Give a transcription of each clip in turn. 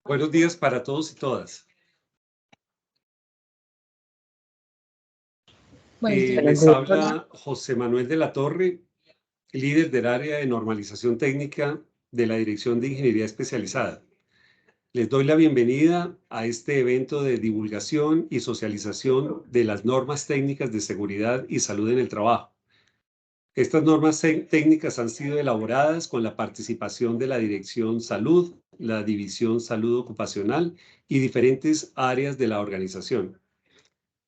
Buenos días para todos y todas. Buenos días. Les habla José Manuel de la Torre, líder del área de normalización técnica de la Dirección de Ingeniería Especializada. Les doy la bienvenida a este evento de divulgación y socialización de las normas técnicas de seguridad y salud en el trabajo. Estas normas técnicas han sido elaboradas con la participación de la Dirección Salud, la División Salud Ocupacional y diferentes áreas de la organización,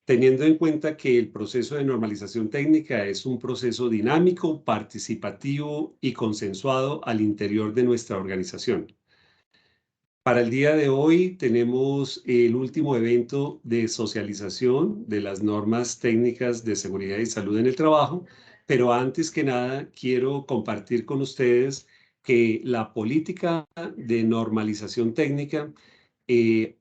teniendo en cuenta que el proceso de normalización técnica es un proceso dinámico, participativo y consensuado al interior de nuestra organización. Para el día de hoy tenemos el último evento de socialización de las normas técnicas de seguridad y salud en el trabajo, pero antes que nada quiero compartir con ustedes que la política de normalización técnica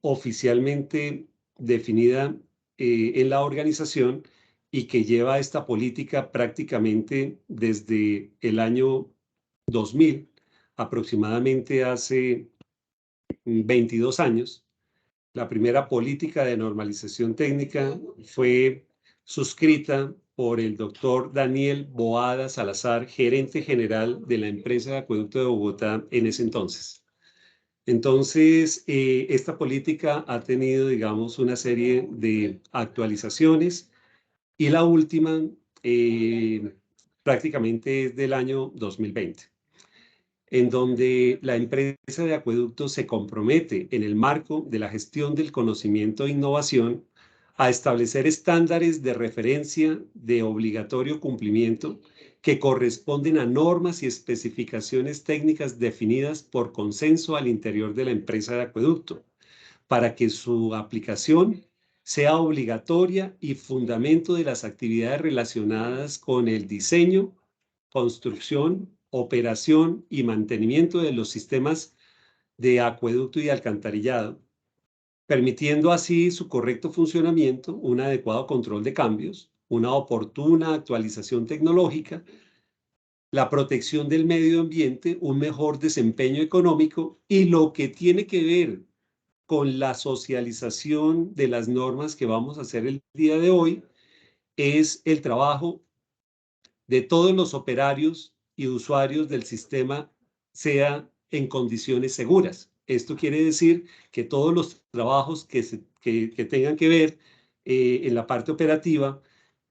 oficialmente definida en la organización y que lleva esta política prácticamente desde el año 2000, aproximadamente hace 22 años. La primera política de normalización técnica fue suscrita por el doctor Daniel Boada Salazar, gerente general de la empresa de acueducto de Bogotá en ese entonces. Entonces, esta política ha tenido, digamos, una serie de actualizaciones y la última prácticamente es del año 2020, en donde la empresa de acueductos se compromete en el marco de la gestión del conocimiento e innovación a establecer estándares de referencia de obligatorio cumplimiento que corresponden a normas y especificaciones técnicas definidas por consenso al interior de la empresa de acueducto, para que su aplicación sea obligatoria y fundamento de las actividades relacionadas con el diseño, construcción, operación y mantenimiento de los sistemas de acueducto y alcantarillado, permitiendo así su correcto funcionamiento, un adecuado control de cambios, una oportuna actualización tecnológica, la protección del medio ambiente, un mejor desempeño económico y lo que tiene que ver con la socialización de las normas que vamos a hacer el día de hoy es el trabajo de todos los operarios y usuarios del sistema sea en condiciones seguras. Esto quiere decir que todos los trabajos que tengan que ver en la parte operativa,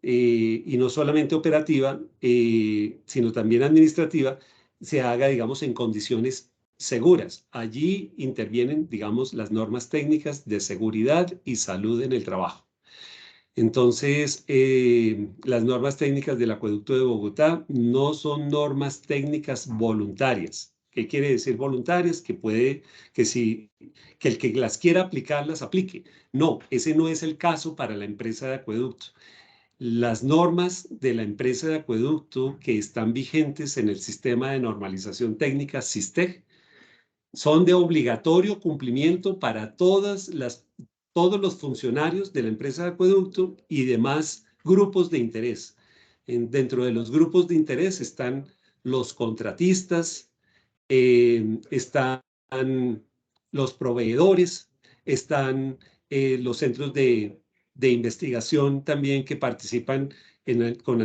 y no solamente operativa, sino también administrativa, se haga, digamos, en condiciones seguras. Allí intervienen, digamos, las normas técnicas de seguridad y salud en el trabajo. Entonces, las normas técnicas del acueducto de Bogotá no son normas técnicas voluntarias. ¿Qué quiere decir voluntarias? Que el que las quiera aplicar, las aplique. No, ese no es el caso para la empresa de acueducto. Las normas de la empresa de acueducto que están vigentes en el sistema de normalización técnica SISTEG son de obligatorio cumplimiento para todos los funcionarios de la empresa de acueducto y demás grupos de interés. Dentro de los grupos de interés están los contratistas, están los proveedores, están los centros de investigación también que participan con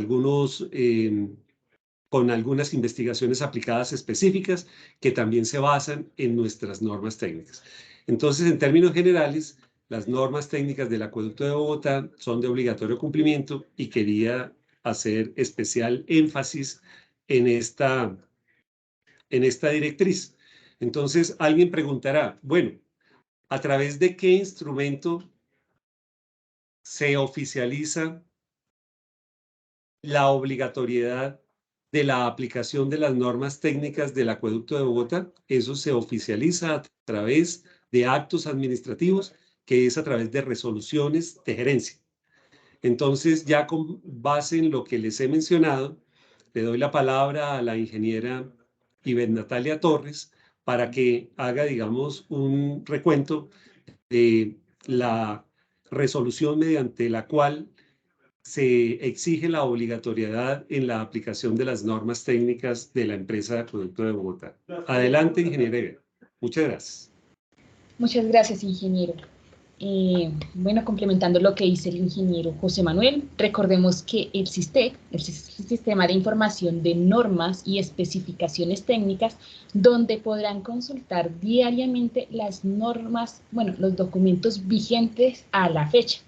algunas investigaciones aplicadas específicas que también se basan en nuestras normas técnicas. Entonces, en términos generales, las normas técnicas del acueducto de Bogotá son de obligatorio cumplimiento y quería hacer especial énfasis en esta directriz. Entonces, alguien preguntará, bueno, ¿a través de qué instrumento se oficializa la obligatoriedad de la aplicación de las normas técnicas del acueducto de Bogotá? Eso se oficializa a través de actos administrativos, que es a través de resoluciones de gerencia. Entonces, ya con base en lo que les he mencionado, le doy la palabra a la ingeniera Ivette Natalia Torres para que haga, digamos, un recuento de la resolución mediante la cual se exige la obligatoriedad en la aplicación de las normas técnicas de la empresa de acueducto de Bogotá. Adelante, ingeniera Ivette. Muchas gracias. Muchas gracias, ingeniero. Bueno, complementando lo que dice el ingeniero José Manuel, recordemos que el SISTEC, el Sistema de Información de Normas y Especificaciones Técnicas, donde podrán consultar diariamente las normas, bueno, los documentos vigentes a la fecha.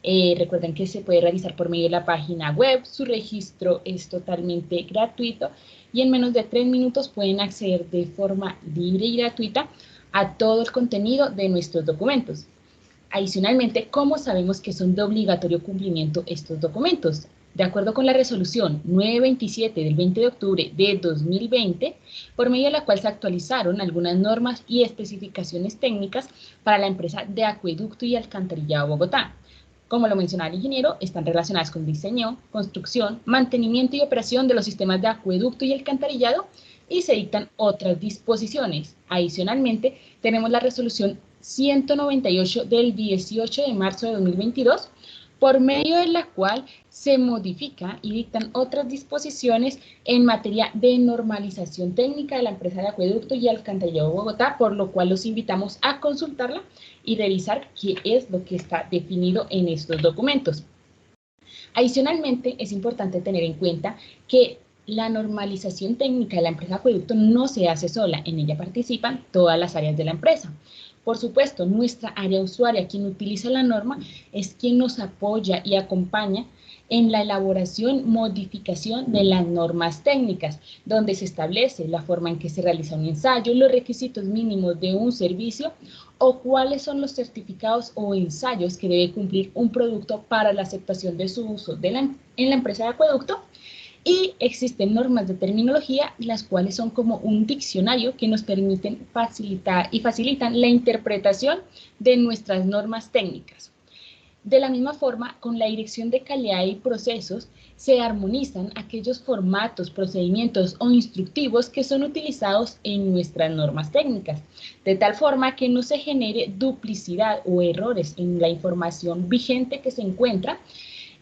Recuerden que se puede realizar por medio de la página web, su registro es totalmente gratuito y en menos de 3 minutos pueden acceder de forma libre y gratuita a todo el contenido de nuestros documentos. Adicionalmente, ¿cómo sabemos que son de obligatorio cumplimiento estos documentos? De acuerdo con la resolución 927 del 20 de octubre de 2020, por medio de la cual se actualizaron algunas normas y especificaciones técnicas para la empresa de acueducto y alcantarillado Bogotá. Como lo mencionaba el ingeniero, están relacionadas con diseño, construcción, mantenimiento y operación de los sistemas de acueducto y alcantarillado y se dictan otras disposiciones. Adicionalmente, tenemos la resolución 198 del 18 de marzo de 2022, por medio de la cual se modifica y dictan otras disposiciones en materia de normalización técnica de la empresa de acueducto y alcantarillado de Bogotá, por lo cual los invitamos a consultarla y revisar qué es lo que está definido en estos documentos. Adicionalmente, es importante tener en cuenta que la normalización técnica de la empresa de acueducto no se hace sola, en ella participan todas las áreas de la empresa. Por supuesto, nuestra área usuaria, quien utiliza la norma, es quien nos apoya y acompaña en la elaboración, modificación de las normas técnicas, donde se establece la forma en que se realiza un ensayo, los requisitos mínimos de un servicio o cuáles son los certificados o ensayos que debe cumplir un producto para la aceptación de su uso en la empresa de acueducto. Y existen normas de terminología, las cuales son como un diccionario que nos permiten facilitar y facilitan la interpretación de nuestras normas técnicas. De la misma forma, con la Dirección de Calidad y Procesos, se armonizan aquellos formatos, procedimientos o instructivos que son utilizados en nuestras normas técnicas, de tal forma que no se genere duplicidad o errores en la información vigente que se encuentra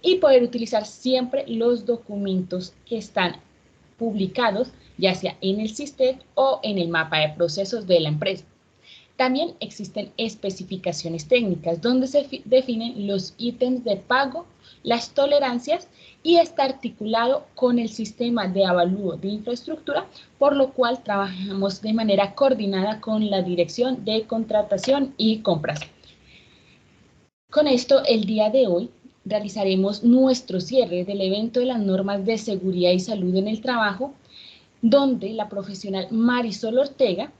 y poder utilizar siempre los documentos que están publicados, ya sea en el SISTEC o en el mapa de procesos de la empresa. También existen especificaciones técnicas donde se definen los ítems de pago, las tolerancias y está articulado con el sistema de avalúo de infraestructura, por lo cual trabajamos de manera coordinada con la Dirección de Contratación y Compras. Con esto, el día de hoy realizaremos nuestro cierre del evento de las normas de seguridad y salud en el trabajo, donde la profesional Marisol Ortega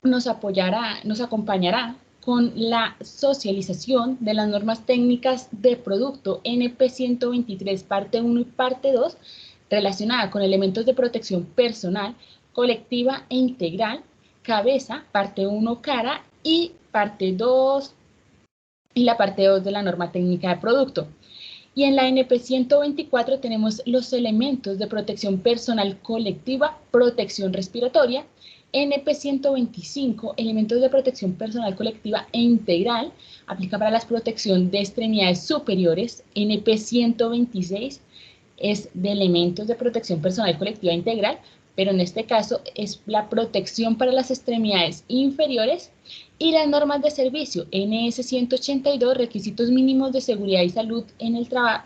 nos acompañará con la socialización de las normas técnicas de producto NP 123 parte 1 y parte 2 relacionada con elementos de protección personal, colectiva e integral, cabeza, parte 1 cara y parte 2 y la parte 2 de la norma técnica de producto. Y en la NP 124 tenemos los elementos de protección personal colectiva, protección respiratoria, NP 125, elementos de protección personal colectiva e integral, aplica para la protección de extremidades superiores. NP 126 es de elementos de protección personal colectiva e integral, pero en este caso es la protección para las extremidades inferiores. Y las normas de servicio, NS 182, requisitos mínimos de seguridad y salud en el trabajo,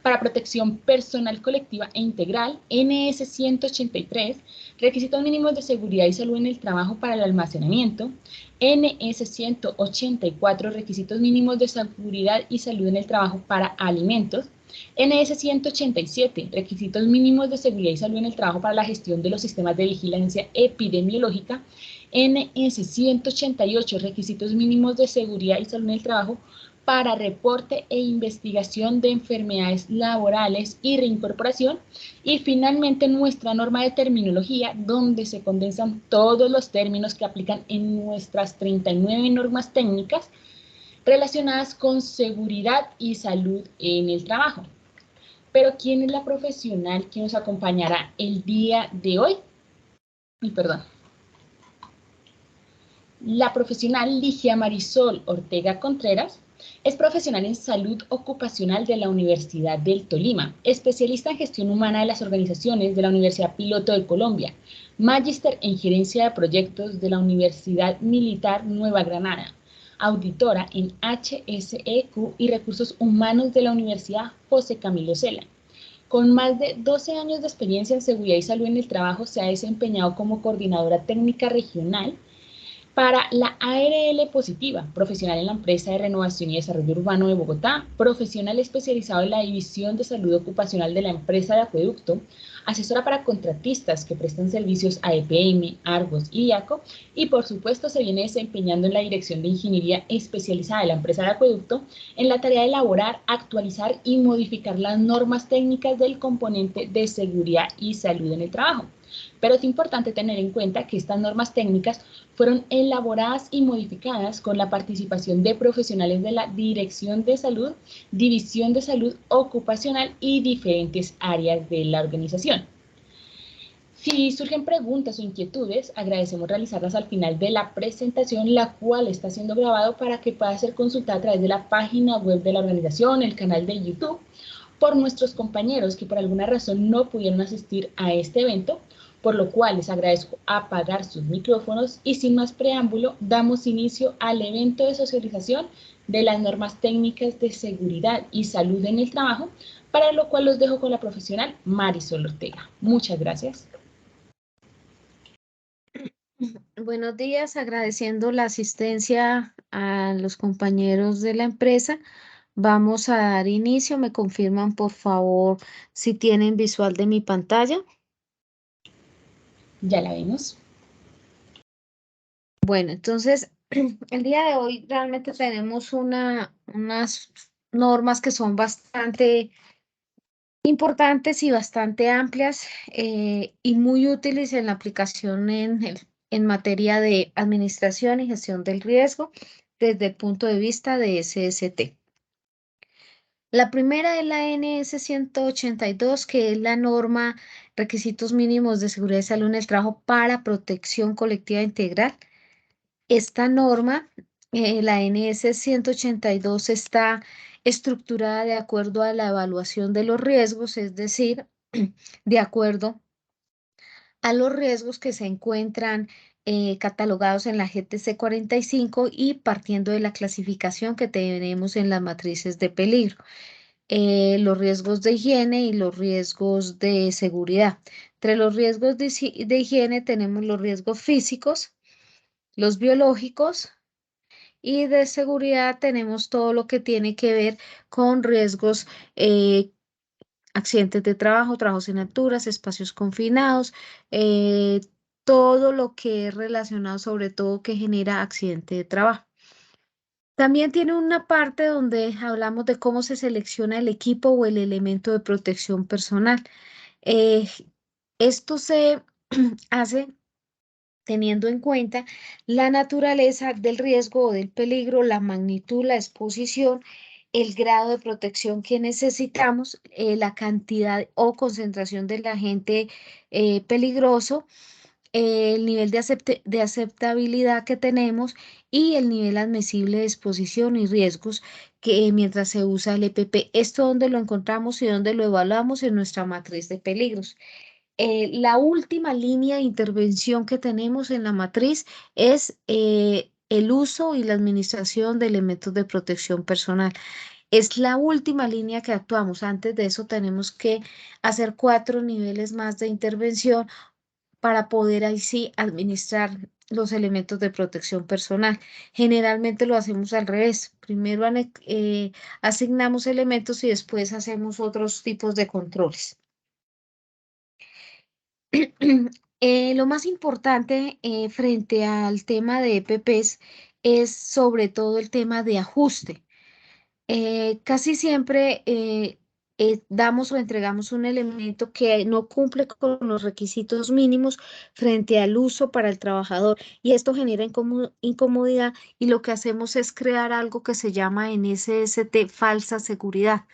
para protección personal colectiva e integral, NS 183, requisitos mínimos de seguridad y salud en el trabajo para el almacenamiento, NS 184, requisitos mínimos de seguridad y salud en el trabajo para alimentos, NS 187, requisitos mínimos de seguridad y salud en el trabajo para la gestión de los sistemas de vigilancia epidemiológica, NS 188, requisitos mínimos de seguridad y salud en el trabajo para reporte e investigación de enfermedades laborales y reincorporación. Y finalmente nuestra norma de terminología, donde se condensan todos los términos que aplican en nuestras 39 normas técnicas relacionadas con seguridad y salud en el trabajo. Pero ¿quién es la profesional que nos acompañará el día de hoy? La profesional Ligia Marisol Ortega Contreras Es profesional en salud ocupacional de la Universidad del Tolima, especialista en gestión humana de las organizaciones de la Universidad Piloto de Colombia, magíster en gerencia de proyectos de la Universidad Militar Nueva Granada, auditora en HSEQ y recursos humanos de la Universidad José Camilo Cela. Con más de 12 años de experiencia en seguridad y salud en el trabajo, se ha desempeñado como coordinadora técnica regional para la ARL Positiva, profesional en la empresa de renovación y desarrollo urbano de Bogotá, profesional especializado en la división de salud ocupacional de la empresa de acueducto, asesora para contratistas que prestan servicios a EPM, Argos y IACO, y por supuesto se viene desempeñando en la dirección de ingeniería especializada de la empresa de acueducto en la tarea de elaborar, actualizar y modificar las normas técnicas del componente de seguridad y salud en el trabajo. Pero es importante tener en cuenta que estas normas técnicas fueron elaboradas y modificadas con la participación de profesionales de la Dirección de Salud, División de Salud Ocupacional y diferentes áreas de la organización. Si surgen preguntas o inquietudes, agradecemos realizarlas al final de la presentación, la cual está siendo grabado para que pueda ser consultada a través de la página web de la organización, el canal de YouTube, por nuestros compañeros que por alguna razón no pudieron asistir a este evento, por lo cual les agradezco apagar sus micrófonos y sin más preámbulo, damos inicio al evento de socialización de las normas técnicas de seguridad y salud en el trabajo, para lo cual los dejo con la profesional Marisol Ortega. Muchas gracias. Buenos días, agradeciendo la asistencia a los compañeros de la empresa. Vamos a dar inicio. Me confirman, por favor, si tienen visual de mi pantalla. Ya la vemos. Bueno, entonces, el día de hoy realmente tenemos unas normas que son bastante importantes y bastante amplias y muy útiles en la aplicación en materia de administración y gestión del riesgo desde el punto de vista de SST. La primera es la NS 182, que es la norma requisitos mínimos de seguridad y salud en el trabajo para protección colectiva integral. Esta norma, la NS 182, está estructurada de acuerdo a la evaluación de los riesgos, es decir, de acuerdo a los riesgos que se encuentran catalogados en la GTC 45 y partiendo de la clasificación que tenemos en las matrices de peligro. Los riesgos de higiene y los riesgos de seguridad. Entre los riesgos de higiene tenemos los riesgos físicos, los biológicos, y de seguridad tenemos todo lo que tiene que ver con riesgos, accidentes de trabajo, trabajos en alturas, espacios confinados, todo lo que es relacionado sobre todo que genera accidente de trabajo. También tiene una parte donde hablamos de cómo se selecciona el equipo o el elemento de protección personal. Esto se hace teniendo en cuenta la naturaleza del riesgo o del peligro, la magnitud, la exposición, el grado de protección que necesitamos, la cantidad o concentración del agente peligroso, el nivel de aceptabilidad que tenemos y el nivel admisible de exposición y riesgos que mientras se usa el EPP. Esto donde lo encontramos y donde lo evaluamos en nuestra matriz de peligros. La última línea de intervención que tenemos en la matriz es el uso y la administración de elementos de protección personal. Es la última línea que actuamos. Antes de eso tenemos que hacer 4 niveles más de intervención para poder ahí sí administrar los elementos de protección personal. Generalmente lo hacemos al revés. Primero asignamos elementos y después hacemos otros tipos de controles. Lo más importante frente al tema de EPPs es sobre todo el tema de ajuste. Casi siempre damos o entregamos un elemento que no cumple con los requisitos mínimos frente al uso para el trabajador y esto genera incomodidad y lo que hacemos es crear algo que se llama en SST falsa seguridad.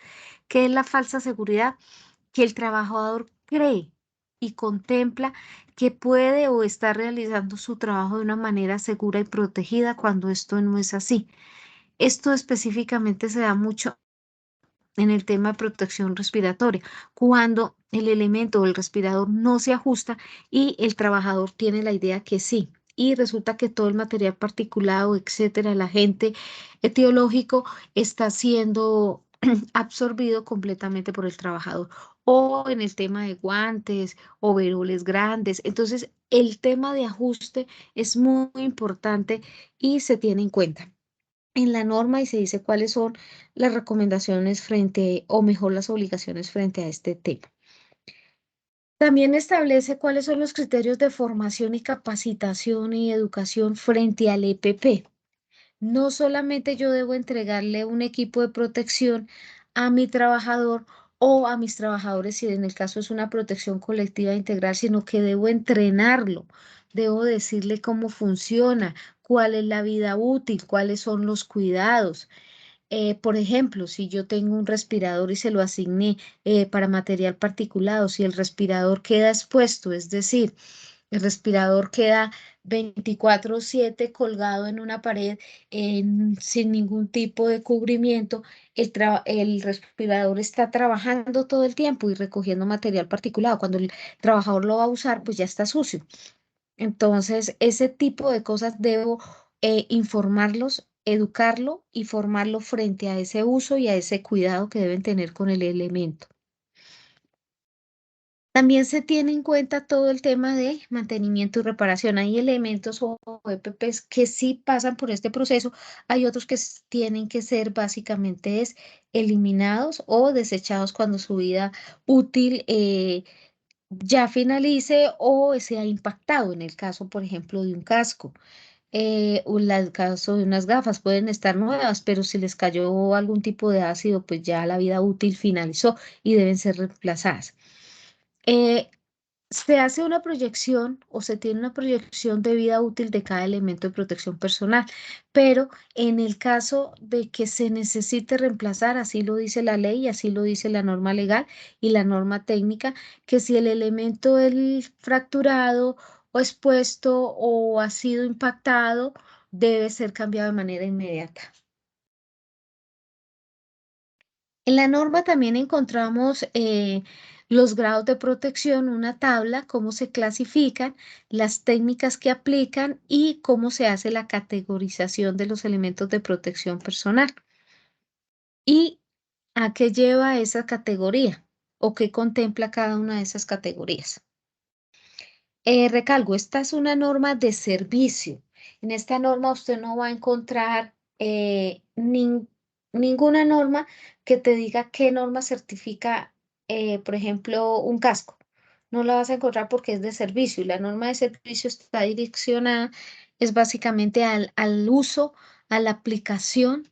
¿Qué es la falsa seguridad? Que el trabajador cree y contempla que puede o está realizando su trabajo de una manera segura y protegida cuando esto no es así. Esto específicamente se da mucho en el tema de protección respiratoria, cuando el elemento o el respirador no se ajusta y el trabajador tiene la idea que sí. Y resulta que todo el material particulado, etcétera, el agente etiológico está siendo absorbido completamente por el trabajador. O en el tema de guantes, overoles grandes. Entonces, el tema de ajuste es muy importante y se tiene en cuenta en la norma y se dice cuáles son las recomendaciones frente, o mejor las obligaciones frente a este tema. También establece cuáles son los criterios de formación y capacitación y educación frente al EPP. No solamente yo debo entregarle un equipo de protección a mi trabajador o a mis trabajadores, si en el caso es una protección colectiva integral, sino que debo entrenarlo, debo decirle cómo funciona, cuál es la vida útil, cuáles son los cuidados. Por ejemplo, si yo tengo un respirador y se lo asigné para material particulado, si el respirador queda expuesto, es decir, el respirador queda 24/7 colgado en una pared sin ningún tipo de cubrimiento. El respirador está trabajando todo el tiempo y recogiendo material particulado. Cuando el trabajador lo va a usar, pues ya está sucio. Entonces, ese tipo de cosas debo informarlos, educarlo y formarlo frente a ese uso y a ese cuidado que deben tener con el elemento. También se tiene en cuenta todo el tema de mantenimiento y reparación. Hay elementos o EPPs que sí pasan por este proceso, hay otros que tienen que ser básicamente eliminados o desechados cuando su vida útil ya finalice o sea impactado, en el caso, por ejemplo, de un casco. O en el caso de unas gafas pueden estar nuevas, pero si les cayó algún tipo de ácido, pues ya la vida útil finalizó y deben ser reemplazadas. Eh, Se hace una proyección o se tiene una proyección de vida útil de cada elemento de protección personal, pero en el caso de que se necesite reemplazar, así lo dice la ley, así lo dice la norma legal y la norma técnica, que si el elemento es fracturado o expuesto o ha sido impactado, debe ser cambiado de manera inmediata. En la norma también encontramos los grados de protección, una tabla, cómo se clasifican, las técnicas que aplican y cómo se hace la categorización de los elementos de protección personal. ¿Y a qué lleva esa categoría o qué contempla cada una de esas categorías? Recalco, esta es una norma de servicio. En esta norma usted no va a encontrar ninguna norma que te diga qué norma certifica, por ejemplo, un casco. No la vas a encontrar porque es de servicio y la norma de servicio está direccionada, es básicamente al uso, a la aplicación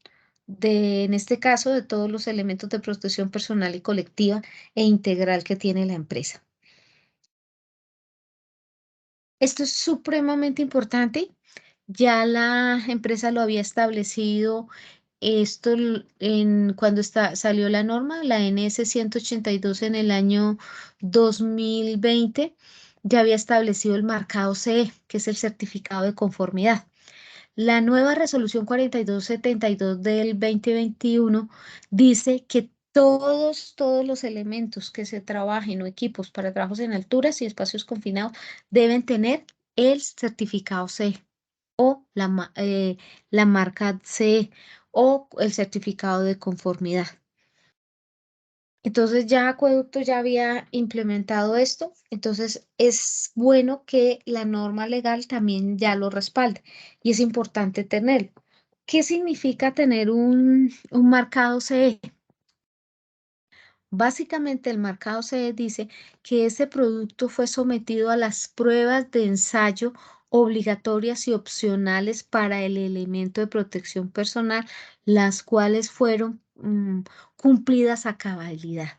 de, en este caso, de todos los elementos de protección personal y colectiva e integral que tiene la empresa. Esto es supremamente importante. Ya la empresa lo había establecido esto cuando salió la norma, la NS 182 en el año 2020, ya había establecido el marcado CE, que es el certificado de conformidad. La nueva resolución 4272 del 2021 dice que todos los elementos que se trabajen o equipos para trabajos en alturas y espacios confinados deben tener el certificado CE o la marca CE o el certificado de conformidad. Entonces ya Acueducto ya había implementado esto, entonces es bueno que la norma legal también ya lo respalde y es importante tenerlo. ¿Qué significa tener un marcado CE? Básicamente el marcado CE dice que ese producto fue sometido a las pruebas de ensayo obligatorias y opcionales para el elemento de protección personal, las cuales fueron cumplidas a cabalidad.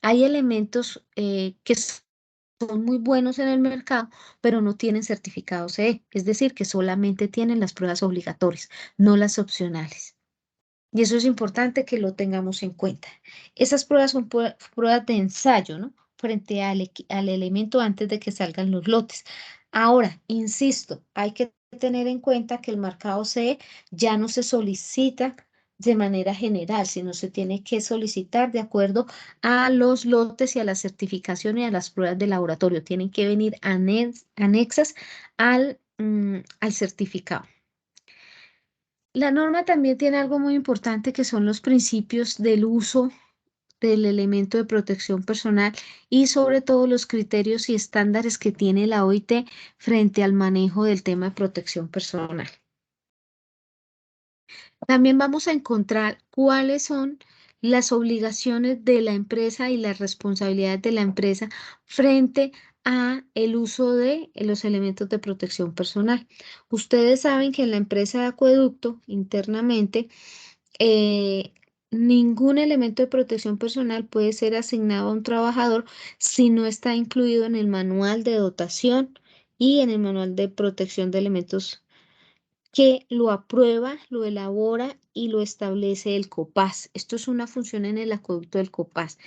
Hay elementos que son muy buenos en el mercado, pero no tienen certificado CE, es decir, que solamente tienen las pruebas obligatorias, no las opcionales. Y eso es importante que lo tengamos en cuenta. Esas pruebas son pruebas de ensayo, ¿no? Frente al elemento antes de que salgan los lotes. Ahora, insisto, hay que tener en cuenta que el marcado CE ya no se solicita de manera general, sino se tiene que solicitar de acuerdo a los lotes y a la certificación y a las pruebas de laboratorio. Tienen que venir anexas al certificado. La norma también tiene algo muy importante que son los principios del uso del elemento de protección personal y sobre todo los criterios y estándares que tiene la OIT frente al manejo del tema de protección personal. También vamos a encontrar cuáles son las obligaciones de la empresa y las responsabilidades de la empresa frente a el uso de los elementos de protección personal. Ustedes saben que en la empresa de acueducto internamente ningún elemento de protección personal puede ser asignado a un trabajador si no está incluido en el manual de dotación y en el manual de protección de elementos que lo aprueba, lo elabora y lo establece el COPAS. Esto es una función en el acueducto del COPAS.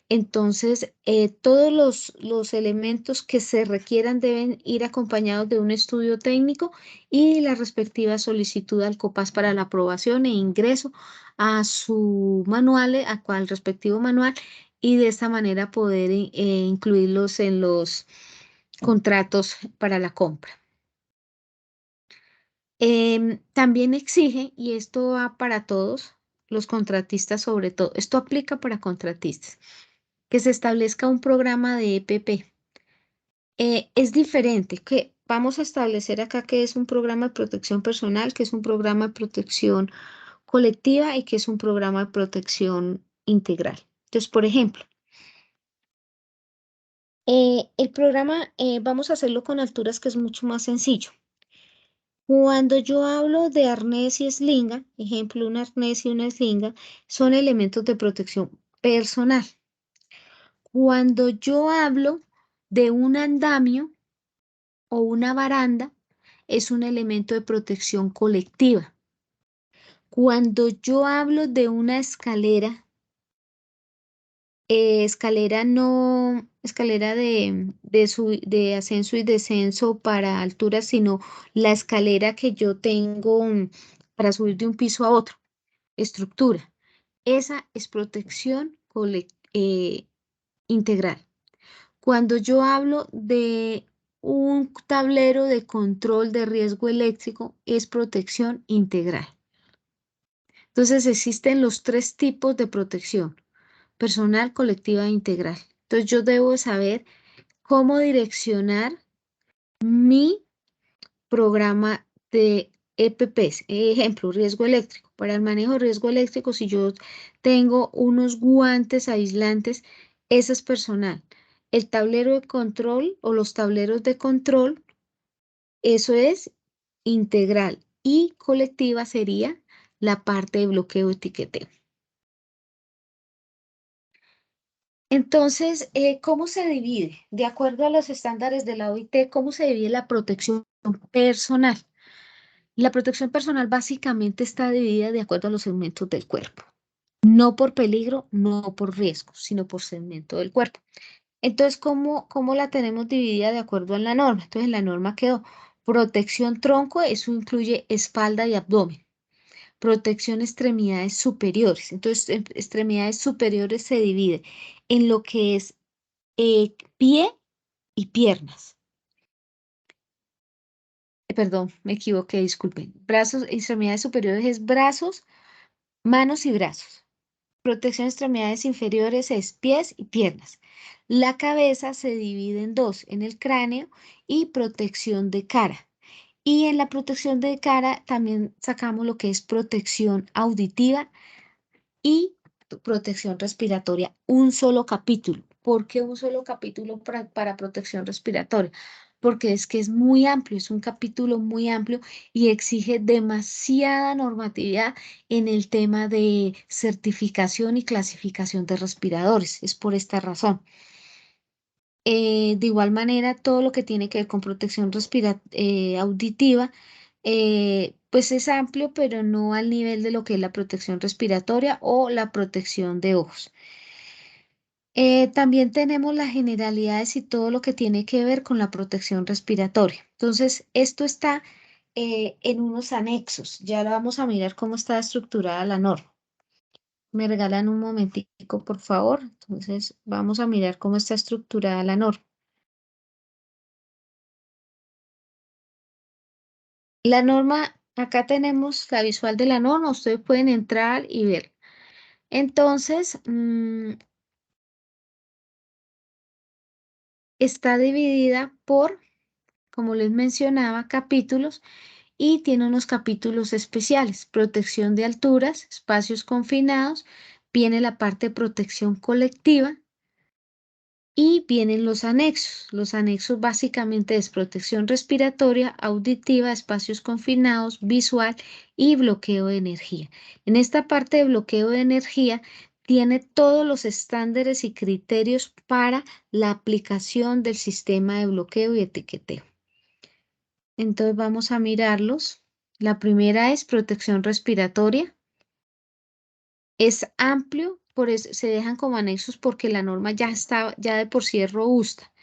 Entonces, todos los elementos que se requieran deben ir acompañados de un estudio técnico y la respectiva solicitud al COPAS para la aprobación e ingreso a su manual, al respectivo manual, y de esta manera poder incluirlos en los contratos para la compra. También exige, y esto va para todos los contratistas sobre todo, esto aplica para contratistas, que se establezca un programa de EPP. Es diferente, que vamos a establecer acá que es un programa de protección personal, que es un programa de protección colectiva y que es un programa de protección integral. Entonces, por ejemplo, el programa vamos a hacerlo con alturas que es mucho más sencillo. Cuando yo hablo de arnés y eslinga, ejemplo, un arnés y una eslinga, son elementos de protección personal. Cuando yo hablo de un andamio o una baranda, es un elemento de protección colectiva. Cuando yo hablo de una escalera, escalera de ascenso y descenso para alturas, sino la escalera que yo tengo para subir de un piso a otro, estructura. Esa es protección integral. Cuando yo hablo de un tablero de control de riesgo eléctrico, es protección integral. Entonces existen los 3 tipos de protección: personal, colectiva e integral. Entonces yo debo saber cómo direccionar mi programa de EPPs. Ejemplo, riesgo eléctrico. Para el manejo de riesgo eléctrico, si yo tengo unos guantes aislantes, ese es personal. El tablero de control o los tableros de control, eso es integral. Y colectiva sería la parte de bloqueo etiqueteo. Entonces, ¿cómo se divide? De acuerdo a los estándares de la OIT, ¿cómo se divide la protección personal? La protección personal básicamente está dividida de acuerdo a los segmentos del cuerpo. No por peligro, no por riesgo, sino por segmento del cuerpo. Entonces, ¿cómo la tenemos dividida de acuerdo a la norma? Entonces, en la norma quedó protección tronco, eso incluye espalda y abdomen. Protección extremidades superiores. Entonces, extremidades superiores se divide en lo que es pie y piernas. Perdón, me equivoqué, disculpen. Brazos, extremidades superiores es brazos, manos y brazos. Protección de extremidades inferiores es pies y piernas. La cabeza se divide en 2, en el cráneo y protección de cara. Y en la protección de cara también sacamos lo que es protección auditiva y protección respiratoria. Un solo capítulo. ¿Por qué un solo capítulo para protección respiratoria? Porque es que es muy amplio, es un capítulo muy amplio y exige demasiada normatividad en el tema de certificación y clasificación de respiradores. Es por esta razón. De igual manera, todo lo que tiene que ver con protección auditiva, pues es amplio, pero no al nivel de lo que es la protección respiratoria o la protección de ojos. También tenemos las generalidades y todo lo que tiene que ver con la protección respiratoria. Entonces, esto está en unos anexos. Ya la vamos a mirar cómo está estructurada la norma. Me regalan un momentico, por favor. Entonces, vamos a mirar cómo está estructurada la norma. La norma, acá tenemos la visual de la norma. Ustedes pueden entrar y ver. Entonces, está dividida por, como les mencionaba, capítulos y tiene unos capítulos especiales. Protección de alturas, espacios confinados, viene la parte de protección colectiva y vienen los anexos. Los anexos básicamente es protección respiratoria, auditiva, espacios confinados, visual y bloqueo de energía. En esta parte de bloqueo de energía tiene todos los estándares y criterios para la aplicación del sistema de bloqueo y etiqueteo. Entonces vamos a mirarlos. La primera es protección respiratoria. Es amplio, por eso se dejan como anexos porque la norma ya está, ya de por sí es robusta.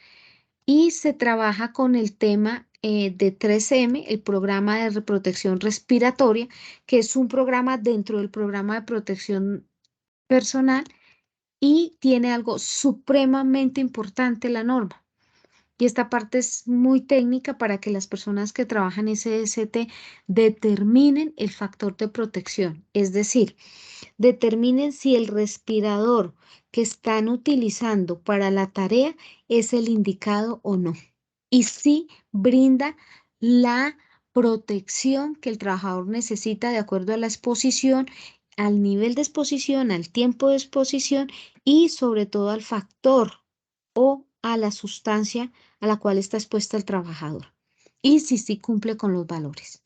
Y se trabaja con el tema de 3M, el programa de protección respiratoria, que es un programa dentro del programa de protección personal y tiene algo supremamente importante la norma. Y esta parte es muy técnica para que las personas que trabajan SST determinen el factor de protección, es decir, determinen si el respirador que están utilizando para la tarea es el indicado o no. Y si brinda la protección que el trabajador necesita de acuerdo a la exposición, al nivel de exposición, al tiempo de exposición y sobre todo al factor o a la sustancia a la cual está expuesta el trabajador. Y si sí cumple con los valores.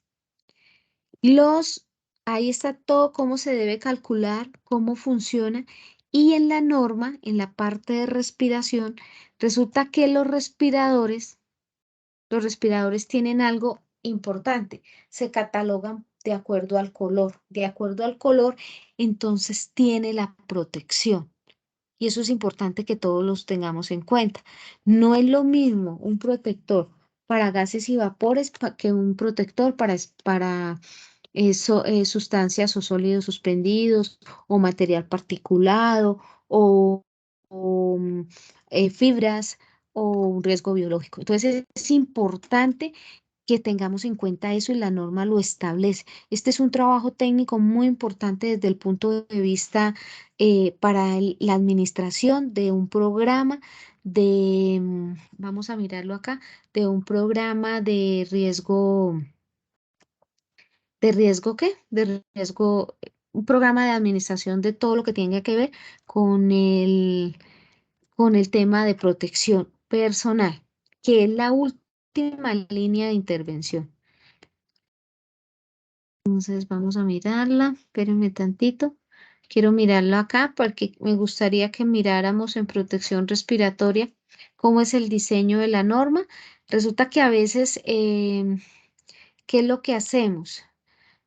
Ahí está todo cómo se debe calcular, cómo funciona. Y en la norma, en la parte de respiración, resulta que los respiradores tienen algo importante. Se catalogan de acuerdo al color. De acuerdo al color, entonces tiene la protección. Y eso es importante que todos los tengamos en cuenta. No es lo mismo un protector para gases y vapores que un protector para sustancias o sólidos suspendidos o material particulado o fibras o un riesgo biológico. Entonces es importante que tengamos en cuenta eso y la norma lo establece. Este es un trabajo técnico muy importante desde el punto de vista para la administración de un programa vamos a mirarlo acá, de un programa ¿de riesgo qué? De riesgo, un programa de administración de todo lo que tenga que ver con el tema de protección personal, que es la última línea de intervención. Entonces vamos a mirarla, espérenme tantito. Quiero mirarlo acá porque me gustaría que miráramos en protección respiratoria cómo es el diseño de la norma. Resulta que a veces, ¿qué es lo que hacemos?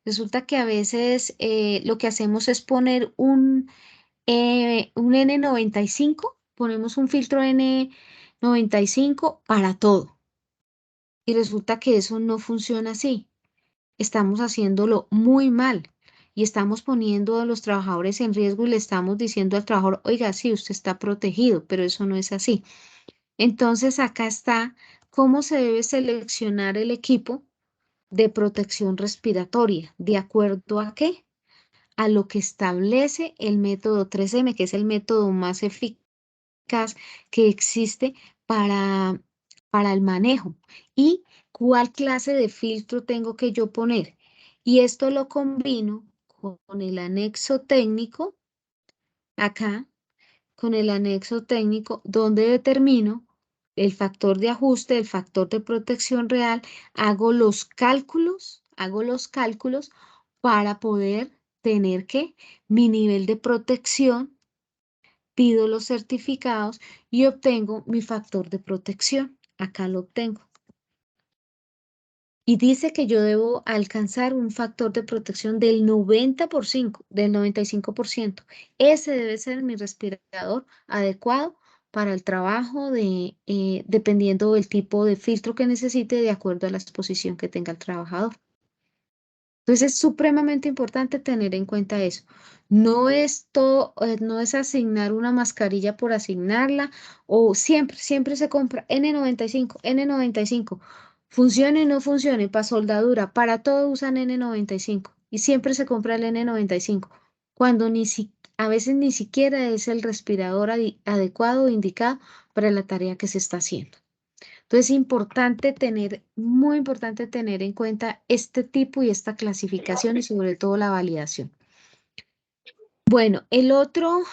Resulta que a veces lo que hacemos es poner un N95, ponemos un filtro N95 para todo. Y resulta que eso no funciona así. Estamos haciéndolo muy mal y estamos poniendo a los trabajadores en riesgo y le estamos diciendo al trabajador, oiga, sí, usted está protegido, pero eso no es así. Entonces acá está cómo se debe seleccionar el equipo de protección respiratoria. ¿De acuerdo a qué? A lo que establece el método 3M, que es el método más eficaz que existe para el manejo. ¿Y cuál clase de filtro tengo que yo poner? Y esto lo combino con el anexo técnico, acá, con el anexo técnico, donde determino el factor de ajuste, el factor de protección real, hago los cálculos para poder tener que mi nivel de protección, pido los certificados y obtengo mi factor de protección. Acá lo obtengo. Y dice que yo debo alcanzar un factor de protección del 90%, del 95%. Ese debe ser mi respirador adecuado para el trabajo dependiendo del tipo de filtro que necesite de acuerdo a la exposición que tenga el trabajador. Entonces es supremamente importante tener en cuenta eso. No es todo, no es asignar una mascarilla por asignarla o siempre se compra N95, N95. Funcione o no funcione, para soldadura, para todo usan N95 y siempre se compra el N95 cuando a veces ni siquiera es el respirador adecuado o indicado para la tarea que se está haciendo. Entonces, muy importante tener en cuenta este tipo y esta clasificación y sobre todo la validación. Bueno, el otro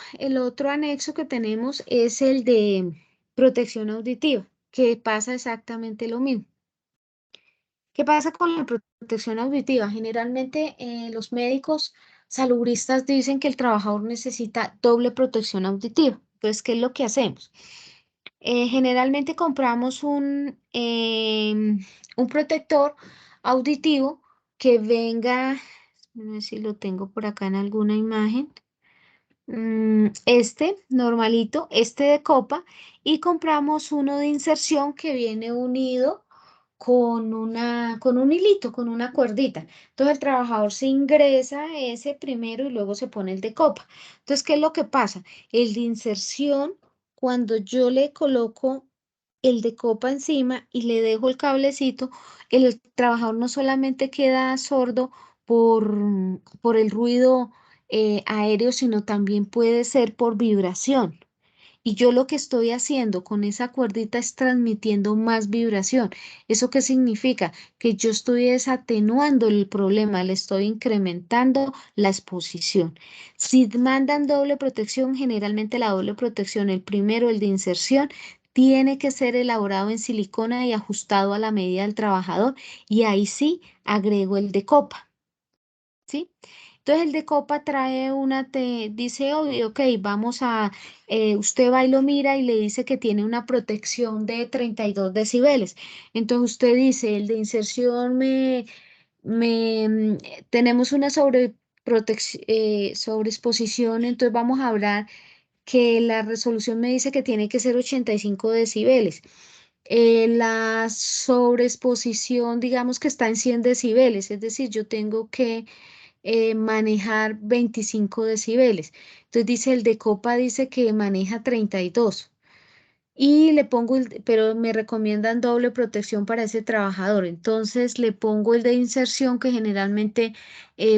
anexo que tenemos es el de protección auditiva, que pasa exactamente lo mismo. ¿Qué pasa con la protección auditiva? Generalmente los médicos salubristas dicen que el trabajador necesita doble protección auditiva. Entonces, ¿qué es lo que hacemos? Generalmente compramos un protector auditivo que venga, a ver si lo tengo por acá en alguna imagen, este normalito, este de copa, y compramos uno de inserción que viene unido con un hilito, con una cuerdita. Entonces el trabajador se ingresa ese primero y luego se pone el de copa. Entonces, ¿qué es lo que pasa? El de inserción, cuando yo le coloco el de copa encima y le dejo el cablecito, el trabajador no solamente queda sordo por el ruido aéreo, sino también puede ser por vibración. Y yo lo que estoy haciendo con esa cuerdita es transmitiendo más vibración. ¿Eso qué significa? Que yo estoy desatenuando el problema, le estoy incrementando la exposición. Si mandan doble protección, generalmente la doble protección, el primero, el de inserción, tiene que ser elaborado en silicona y ajustado a la medida del trabajador. Y ahí sí agrego el de copa, ¿sí? Entonces el de copa trae dice, ok, usted va y lo mira y le dice que tiene una protección de 32 decibeles. Entonces usted dice, el de inserción tenemos una sobreexposición, entonces vamos a hablar que la resolución me dice que tiene que ser 85 decibeles. La sobreexposición, digamos que está en 100 decibeles, es decir, yo tengo que manejar 25 decibeles. Entonces dice el de copa dice que maneja 32 y le pongo pero me recomiendan doble protección para ese trabajador. Entonces le pongo el de inserción que generalmente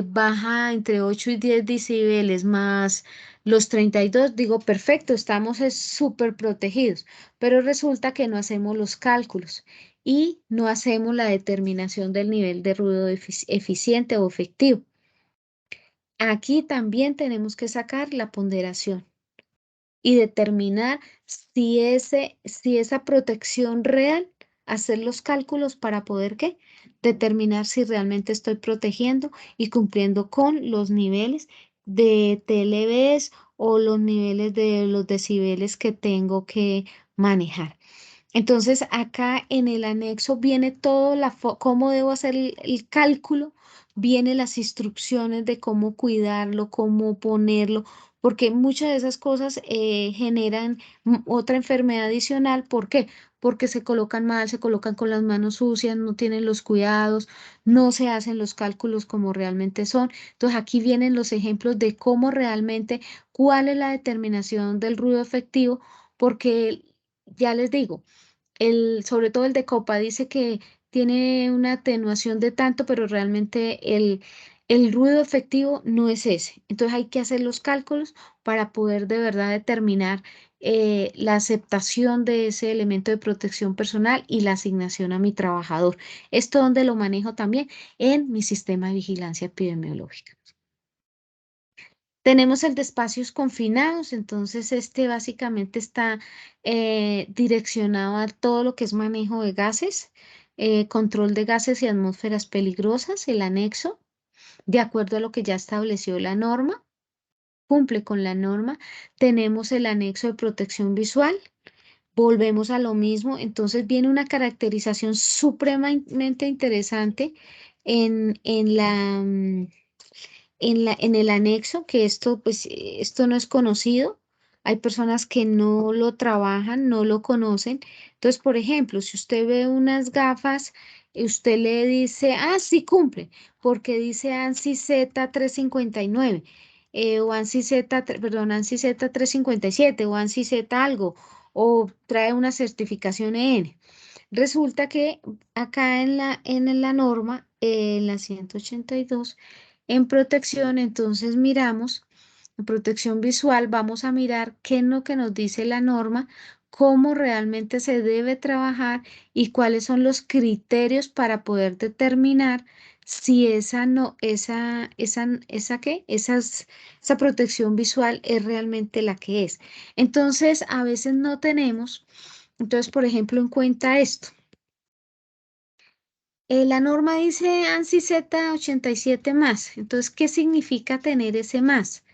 baja entre 8 y 10 decibeles más los 32. Digo, perfecto, estamos súper protegidos, pero resulta que no hacemos los cálculos y no hacemos la determinación del nivel de ruido eficiente o efectivo. Aquí también tenemos que sacar la ponderación y determinar si esa protección real, hacer los cálculos para poder ¿qué? Determinar si realmente estoy protegiendo y cumpliendo con los niveles de TLBs o los niveles de los decibeles que tengo que manejar. Entonces, acá en el anexo viene todo cómo debo hacer el cálculo, viene las instrucciones de cómo cuidarlo, cómo ponerlo, porque muchas de esas cosas generan otra enfermedad adicional. ¿Por qué? Porque se colocan mal, se colocan con las manos sucias, no tienen los cuidados, no se hacen los cálculos como realmente son. Entonces, aquí vienen los ejemplos de cómo realmente, cuál es la determinación del ruido efectivo, porque ya les digo, sobre todo el de copa dice que tiene una atenuación de tanto, pero realmente el ruido efectivo no es ese. Entonces hay que hacer los cálculos para poder de verdad determinar la aceptación de ese elemento de protección personal y la asignación a mi trabajador. Esto donde lo manejo también en mi sistema de vigilancia epidemiológica. Tenemos el de espacios confinados, entonces este básicamente está direccionado a todo lo que es manejo de gases, control de gases y atmósferas peligrosas, el anexo, de acuerdo a lo que ya estableció la norma, cumple con la norma. Tenemos el anexo de protección visual, volvemos a lo mismo, entonces viene una caracterización supremamente interesante en en el anexo, que esto, pues, esto no es conocido. Hay personas que no lo trabajan, no lo conocen. Entonces, por ejemplo, si usted ve unas gafas usted le dice, ah, sí cumple, porque dice ANSI Z359, o ANSI Z, perdón, ANSI Z357, o ANSI Z algo, o trae una certificación EN. Resulta que acá en la norma, en la 182, en protección, entonces miramos, en protección visual, vamos a mirar qué es lo que nos dice la norma, cómo realmente se debe trabajar y cuáles son los criterios para poder determinar si esa no, ¿qué? Esa protección visual es realmente la que es. Entonces, a veces no tenemos, entonces, por ejemplo, en cuenta esto. La norma dice ANSI Z87 más. Entonces, ¿qué significa tener ese más?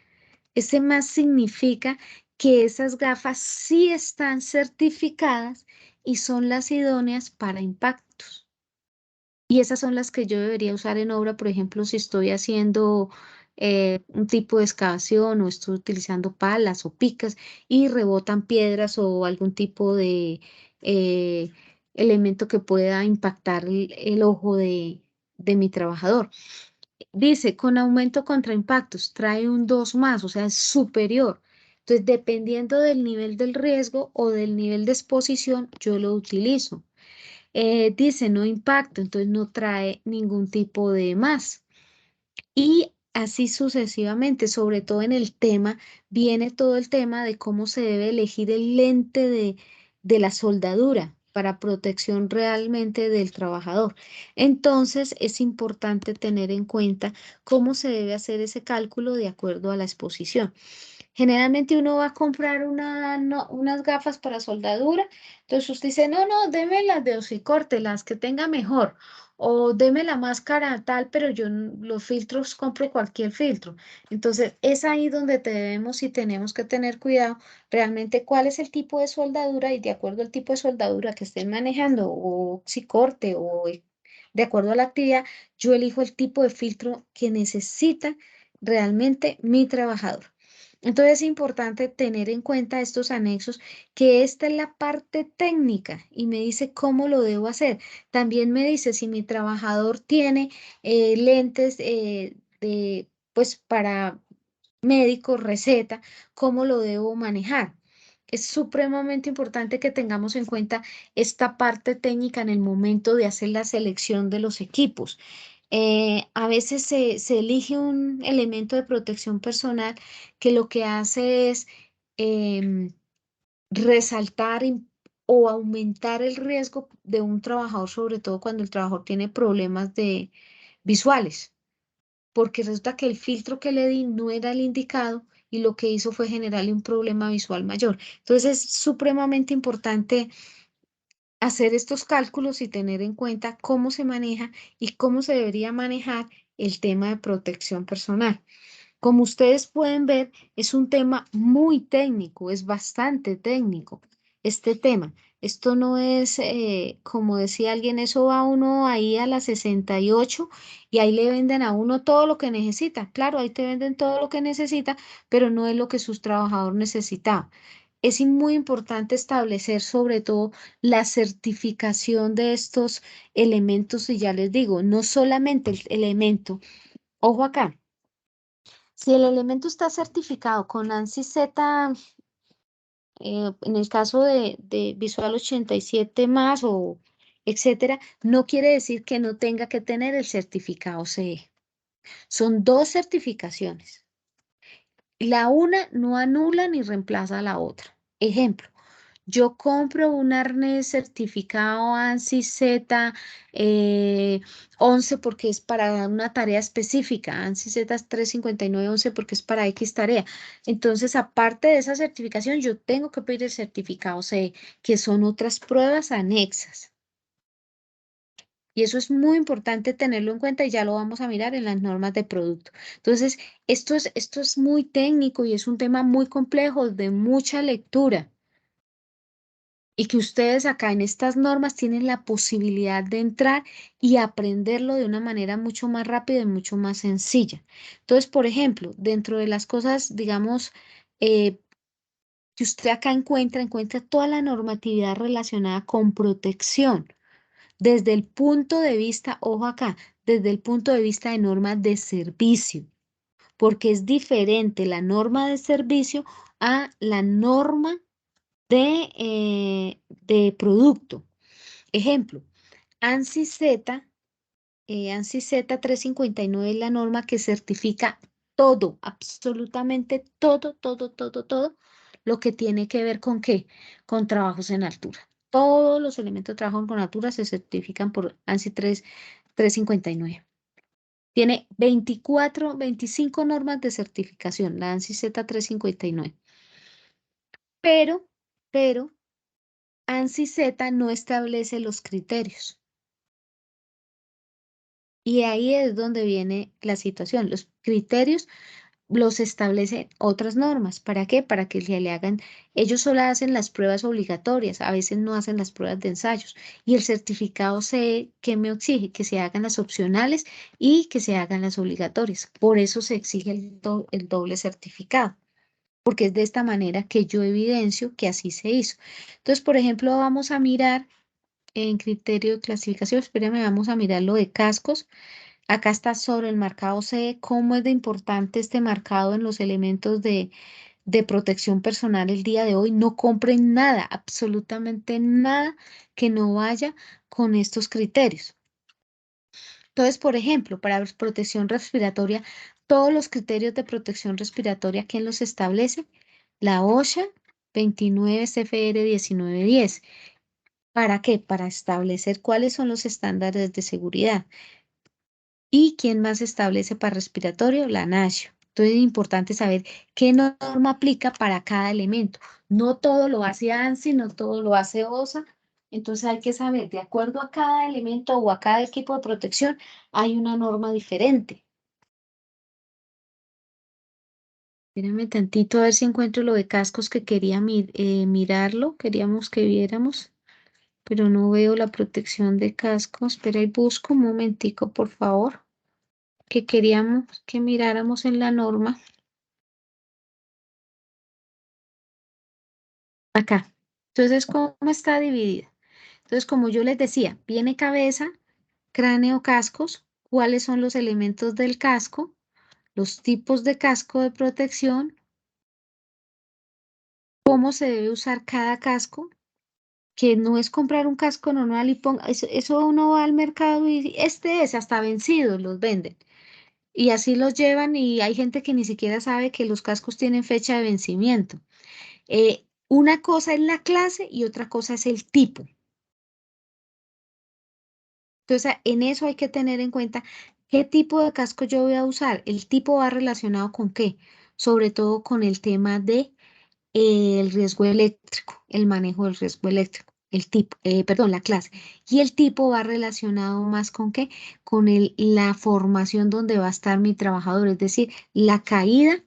Ese más significa que esas gafas sí están certificadas y son las idóneas para impactos. Y esas son las que yo debería usar en obra, por ejemplo, si estoy haciendo un tipo de excavación o estoy utilizando palas o picas y rebotan piedras o algún tipo de eh, elemento que pueda impactar el ojo de mi trabajador. Dice, con aumento contra impactos, trae un 2 más, o sea, es superior. Entonces, dependiendo del nivel del riesgo o del nivel de exposición, yo lo utilizo. Dice no impacto, entonces no trae ningún tipo de más. Y así sucesivamente, sobre todo en el tema, viene todo el tema de cómo se debe elegir el lente de la soldadura para protección realmente del trabajador. Entonces, es importante tener en cuenta cómo se debe hacer ese cálculo de acuerdo a la exposición. Generalmente uno va a comprar unas gafas para soldadura, entonces usted dice, no, no, deme las de hocicorte, las que tenga mejor, o deme la máscara tal, pero yo los filtros compro cualquier filtro. Entonces es ahí donde debemos y tenemos que tener cuidado realmente cuál es el tipo de soldadura y de acuerdo al tipo de soldadura que estén manejando, o hocicorte, o de acuerdo a la actividad, yo elijo el tipo de filtro que necesita realmente mi trabajador. Entonces es importante tener en cuenta estos anexos, que esta es la parte técnica y me dice cómo lo debo hacer. También me dice si mi trabajador tiene lentes pues para médico, receta, cómo lo debo manejar. Es supremamente importante que tengamos en cuenta esta parte técnica en el momento de hacer la selección de los equipos. A veces se elige un elemento de protección personal que lo que hace es em, resaltar o aumentar el riesgo de un trabajador, sobre todo cuando el trabajador tiene problemas visuales, porque resulta que el filtro que le di no era el indicado y lo que hizo fue generarle un problema visual mayor. Entonces es supremamente importante hacer estos cálculos y tener en cuenta cómo se maneja y cómo se debería manejar el tema de protección personal. Como ustedes pueden ver, es un tema muy técnico, es bastante técnico este tema. Esto no es, como decía alguien, eso va uno ahí a la 68 y ahí le venden a uno todo lo que necesita. Claro, ahí te venden todo lo que necesita, pero no es lo que sus trabajadores necesitaban. Es muy importante establecer sobre todo la certificación de estos elementos y ya les digo, no solamente el elemento, ojo acá, si el elemento está certificado con ANSI Z, en el caso de Visual 87 más o etcétera, no quiere decir que no tenga que tener el certificado CE. Son dos certificaciones. La una no anula ni reemplaza a la otra. Ejemplo, yo compro un arnés certificado ANSI Z 11 porque es para una tarea específica, ANSI Z 35911 porque es para X tarea. Entonces, aparte de esa certificación, yo tengo que pedir el certificado CE, que son otras pruebas anexas. Y eso es muy importante tenerlo en cuenta y ya lo vamos a mirar en las normas de producto. Entonces, esto es muy técnico y es un tema muy complejo, de mucha lectura. Y que ustedes acá en estas normas tienen la posibilidad de entrar y aprenderlo de una manera mucho más rápida y mucho más sencilla. Entonces, por ejemplo, dentro de las cosas, digamos, eh, que usted acá encuentra toda la normatividad relacionada con protección. desde el punto de vista, ojo acá, desde el punto de vista de normas de servicio, porque es diferente la norma de servicio a la norma de producto. Ejemplo, ANSI Z, ANSI Z 359 es la norma que certifica todo, absolutamente todo lo que tiene que ver con qué, con trabajos en altura. Todos los elementos de trabajo con altura se certifican por ANSI 359. Tiene 25 normas de certificación, la ANSI Z 359. Pero ANSI Z no establece los criterios. Y ahí es donde viene la situación. Los criterios los establecen otras normas. ¿Para qué? Para que se le hagan, ellos solo hacen las pruebas obligatorias, a veces no hacen las pruebas de ensayos. Y el certificado CE, ¿qué me exige? Que se hagan las opcionales y que se hagan las obligatorias. Por eso se exige el doble certificado, porque es de esta manera que yo evidencio que así se hizo. Entonces, por ejemplo, vamos a mirar en criterio de clasificación, espérame, vamos a mirar lo de cascos. Acá está sobre el marcado C, cómo es de importante este marcado en los elementos de protección personal el día de hoy. No compren nada, absolutamente nada que no vaya con estos criterios. Entonces, por ejemplo, para protección respiratoria, todos los criterios de protección respiratoria, ¿quién los establece? La OSHA 29 CFR 1910. ¿Para qué? Para establecer cuáles son los estándares de seguridad. ¿Y quién más establece para respiratorio? La NASHO. Entonces es importante saber qué norma aplica para cada elemento. No todo lo hace ANSI, no todo lo hace OSA. Entonces hay que saber, de acuerdo a cada elemento o a cada equipo de protección, hay una norma diferente. Espérame tantito a ver si encuentro lo de cascos que quería mirarlo. Queríamos que viéramos, pero no veo la protección de cascos. Espera y busco un momentico, por favor, que queríamos que miráramos en la norma. Acá. Entonces, ¿cómo está dividida? Entonces, como yo les decía, viene cabeza, cráneo, cascos, cuáles son los elementos del casco, los tipos de casco de protección, cómo se debe usar cada casco, que no es comprar un casco normal y ponga, eso uno va al mercado y este es hasta vencidos, los venden. Y así los llevan y hay gente que ni siquiera sabe que los cascos tienen fecha de vencimiento. Una cosa es la clase y otra cosa es el tipo. Entonces, en eso hay que tener en cuenta qué tipo de casco yo voy a usar. El tipo va relacionado con qué, sobre todo con el tema de el riesgo eléctrico, el manejo del riesgo eléctrico, el tipo, perdón, la clase. Y el tipo va relacionado más con qué, con la formación donde va a estar mi trabajador, es decir, la caída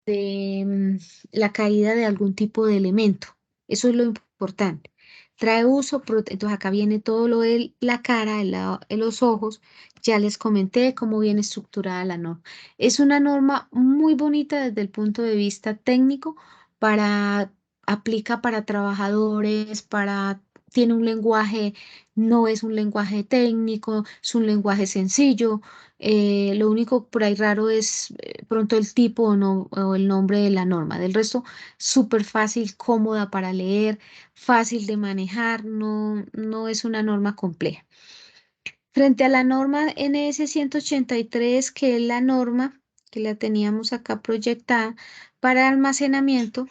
de la caída de algún tipo de elemento. Eso es lo importante. Trae uso, entonces acá viene todo lo de la cara, los ojos. Ya les comenté cómo viene estructurada la norma. Es una norma muy bonita desde el punto de vista técnico aplica para trabajadores, tiene un lenguaje, no es un lenguaje técnico, es un lenguaje sencillo. Lo único por ahí raro es pronto el tipo o, no, o el nombre de la norma. Del resto, súper fácil, cómoda para leer, fácil de manejar, no es una norma compleja. Frente a la norma NS 183, que es la norma que la teníamos acá proyectada para almacenamiento,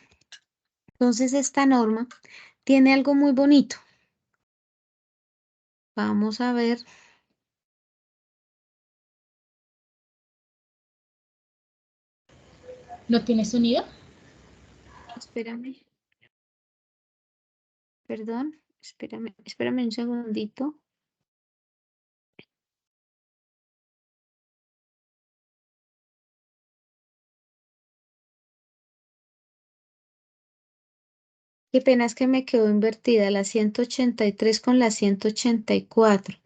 entonces esta norma tiene algo muy bonito. Vamos a ver. ¿No tiene sonido? Espérame, perdón, espérame un segundito. Qué pena es que me quedó invertida la 183 con la 184.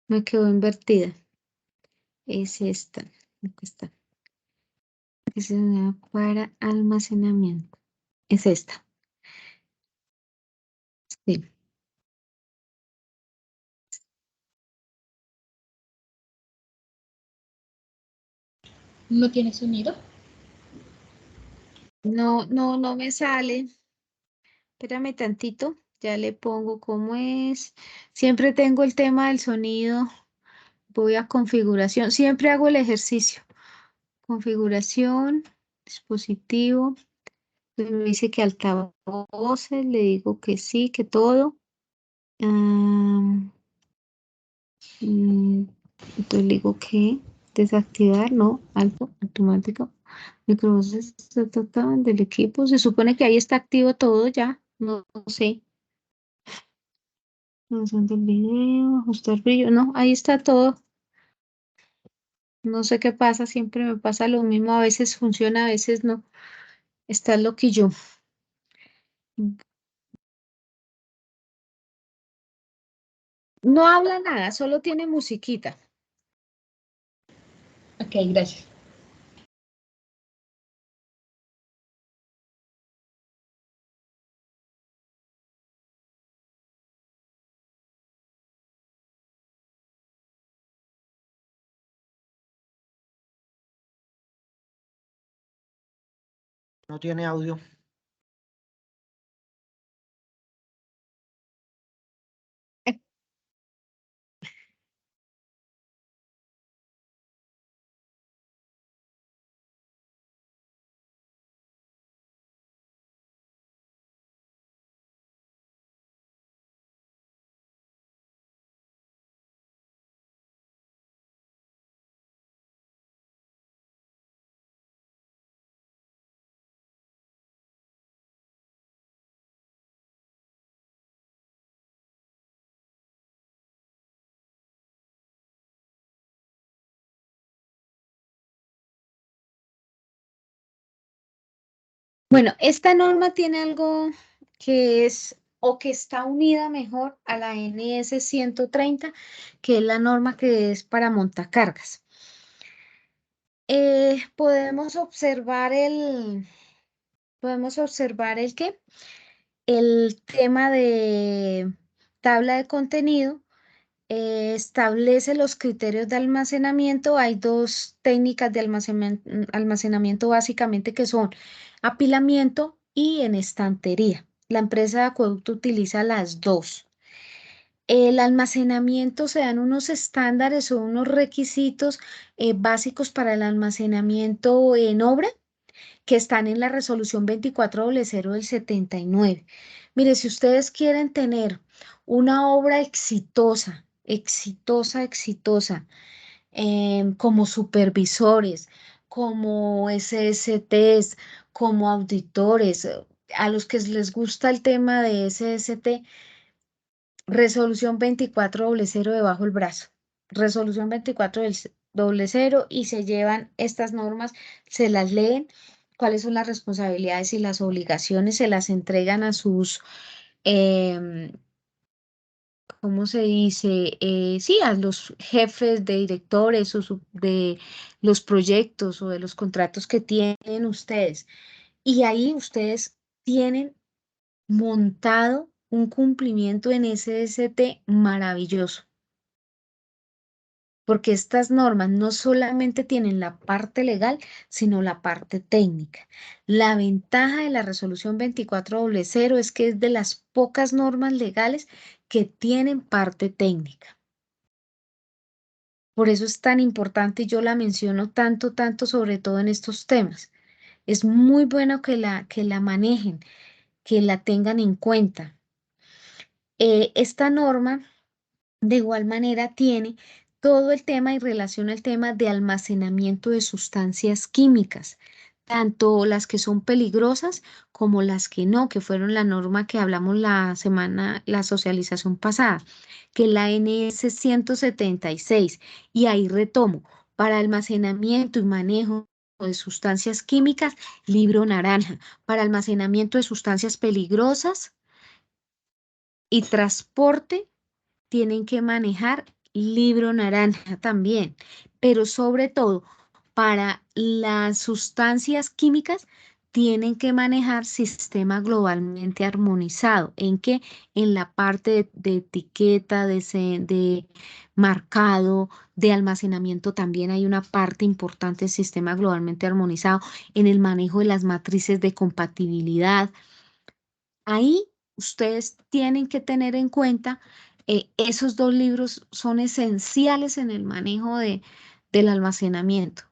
Me quedó invertida. Es esta. Acá está. Es una para almacenamiento. Es esta. Sí. ¿No tiene sonido? No me sale. Espérame tantito, ya le pongo cómo es. Siempre tengo el tema del sonido. Voy a configuración. Siempre hago el ejercicio. Configuración, dispositivo. Me dice que altavoces, le digo que sí, que todo. Am, mm, entonces le digo que desactivar, no, alto, automático. Microvoces del equipo. Se supone que ahí está activo todo ya. No sé. Función del video, ajustar brillo. No, ahí está todo. No sé qué pasa, siempre me pasa lo mismo. A veces funciona, a veces no. Está loquillo. No habla nada, solo tiene musiquita. Ok, gracias. No tiene audio. Bueno, esta norma tiene algo que es o que está unida mejor a la NS 130, que es la norma que es para montacargas. Podemos observar el qué, el tema de tabla de contenido. Establece los criterios de almacenamiento. Hay dos técnicas de almacenamiento básicamente que son apilamiento y en estantería. La empresa de acueducto utiliza las dos. El almacenamiento se dan unos estándares o unos requisitos básicos para el almacenamiento en obra que están en la resolución 2400 del 79. Mire, si ustedes quieren tener una obra exitosa, como supervisores, como SSTs, como auditores, a los que les gusta el tema de SST, resolución 2400 debajo el brazo. Resolución 2400 y se llevan estas normas, se las leen, cuáles son las responsabilidades y las obligaciones, se las entregan a sus, ¿cómo se dice? Sí, a los jefes de directores o de los proyectos o de los contratos que tienen ustedes. Y ahí ustedes tienen montado un cumplimiento en SST maravilloso, porque estas normas no solamente tienen la parte legal, sino la parte técnica. La ventaja de la resolución 2400 es que es de las pocas normas legales que tienen parte técnica. Por eso es tan importante y yo la menciono tanto, sobre todo en estos temas. Es muy bueno que la manejen, que la tengan en cuenta. Esta norma de igual manera tiene todo el tema y relaciona el tema de almacenamiento de sustancias químicas, tanto las que son peligrosas como las que no, que fueron la norma que hablamos la socialización pasada, que es la NS 176. Y ahí retomo, para almacenamiento y manejo de sustancias químicas, libro naranja. Para almacenamiento de sustancias peligrosas y transporte, tienen que manejar libro naranja también, pero sobre todo para las sustancias químicas tienen que manejar sistema globalmente armonizado. ¿En qué? En la parte de etiqueta, de marcado, de almacenamiento también hay una parte importante del sistema globalmente armonizado, en el manejo de las matrices de compatibilidad. Ahí ustedes tienen que tener en cuenta, esos dos libros son esenciales en el manejo del almacenamiento.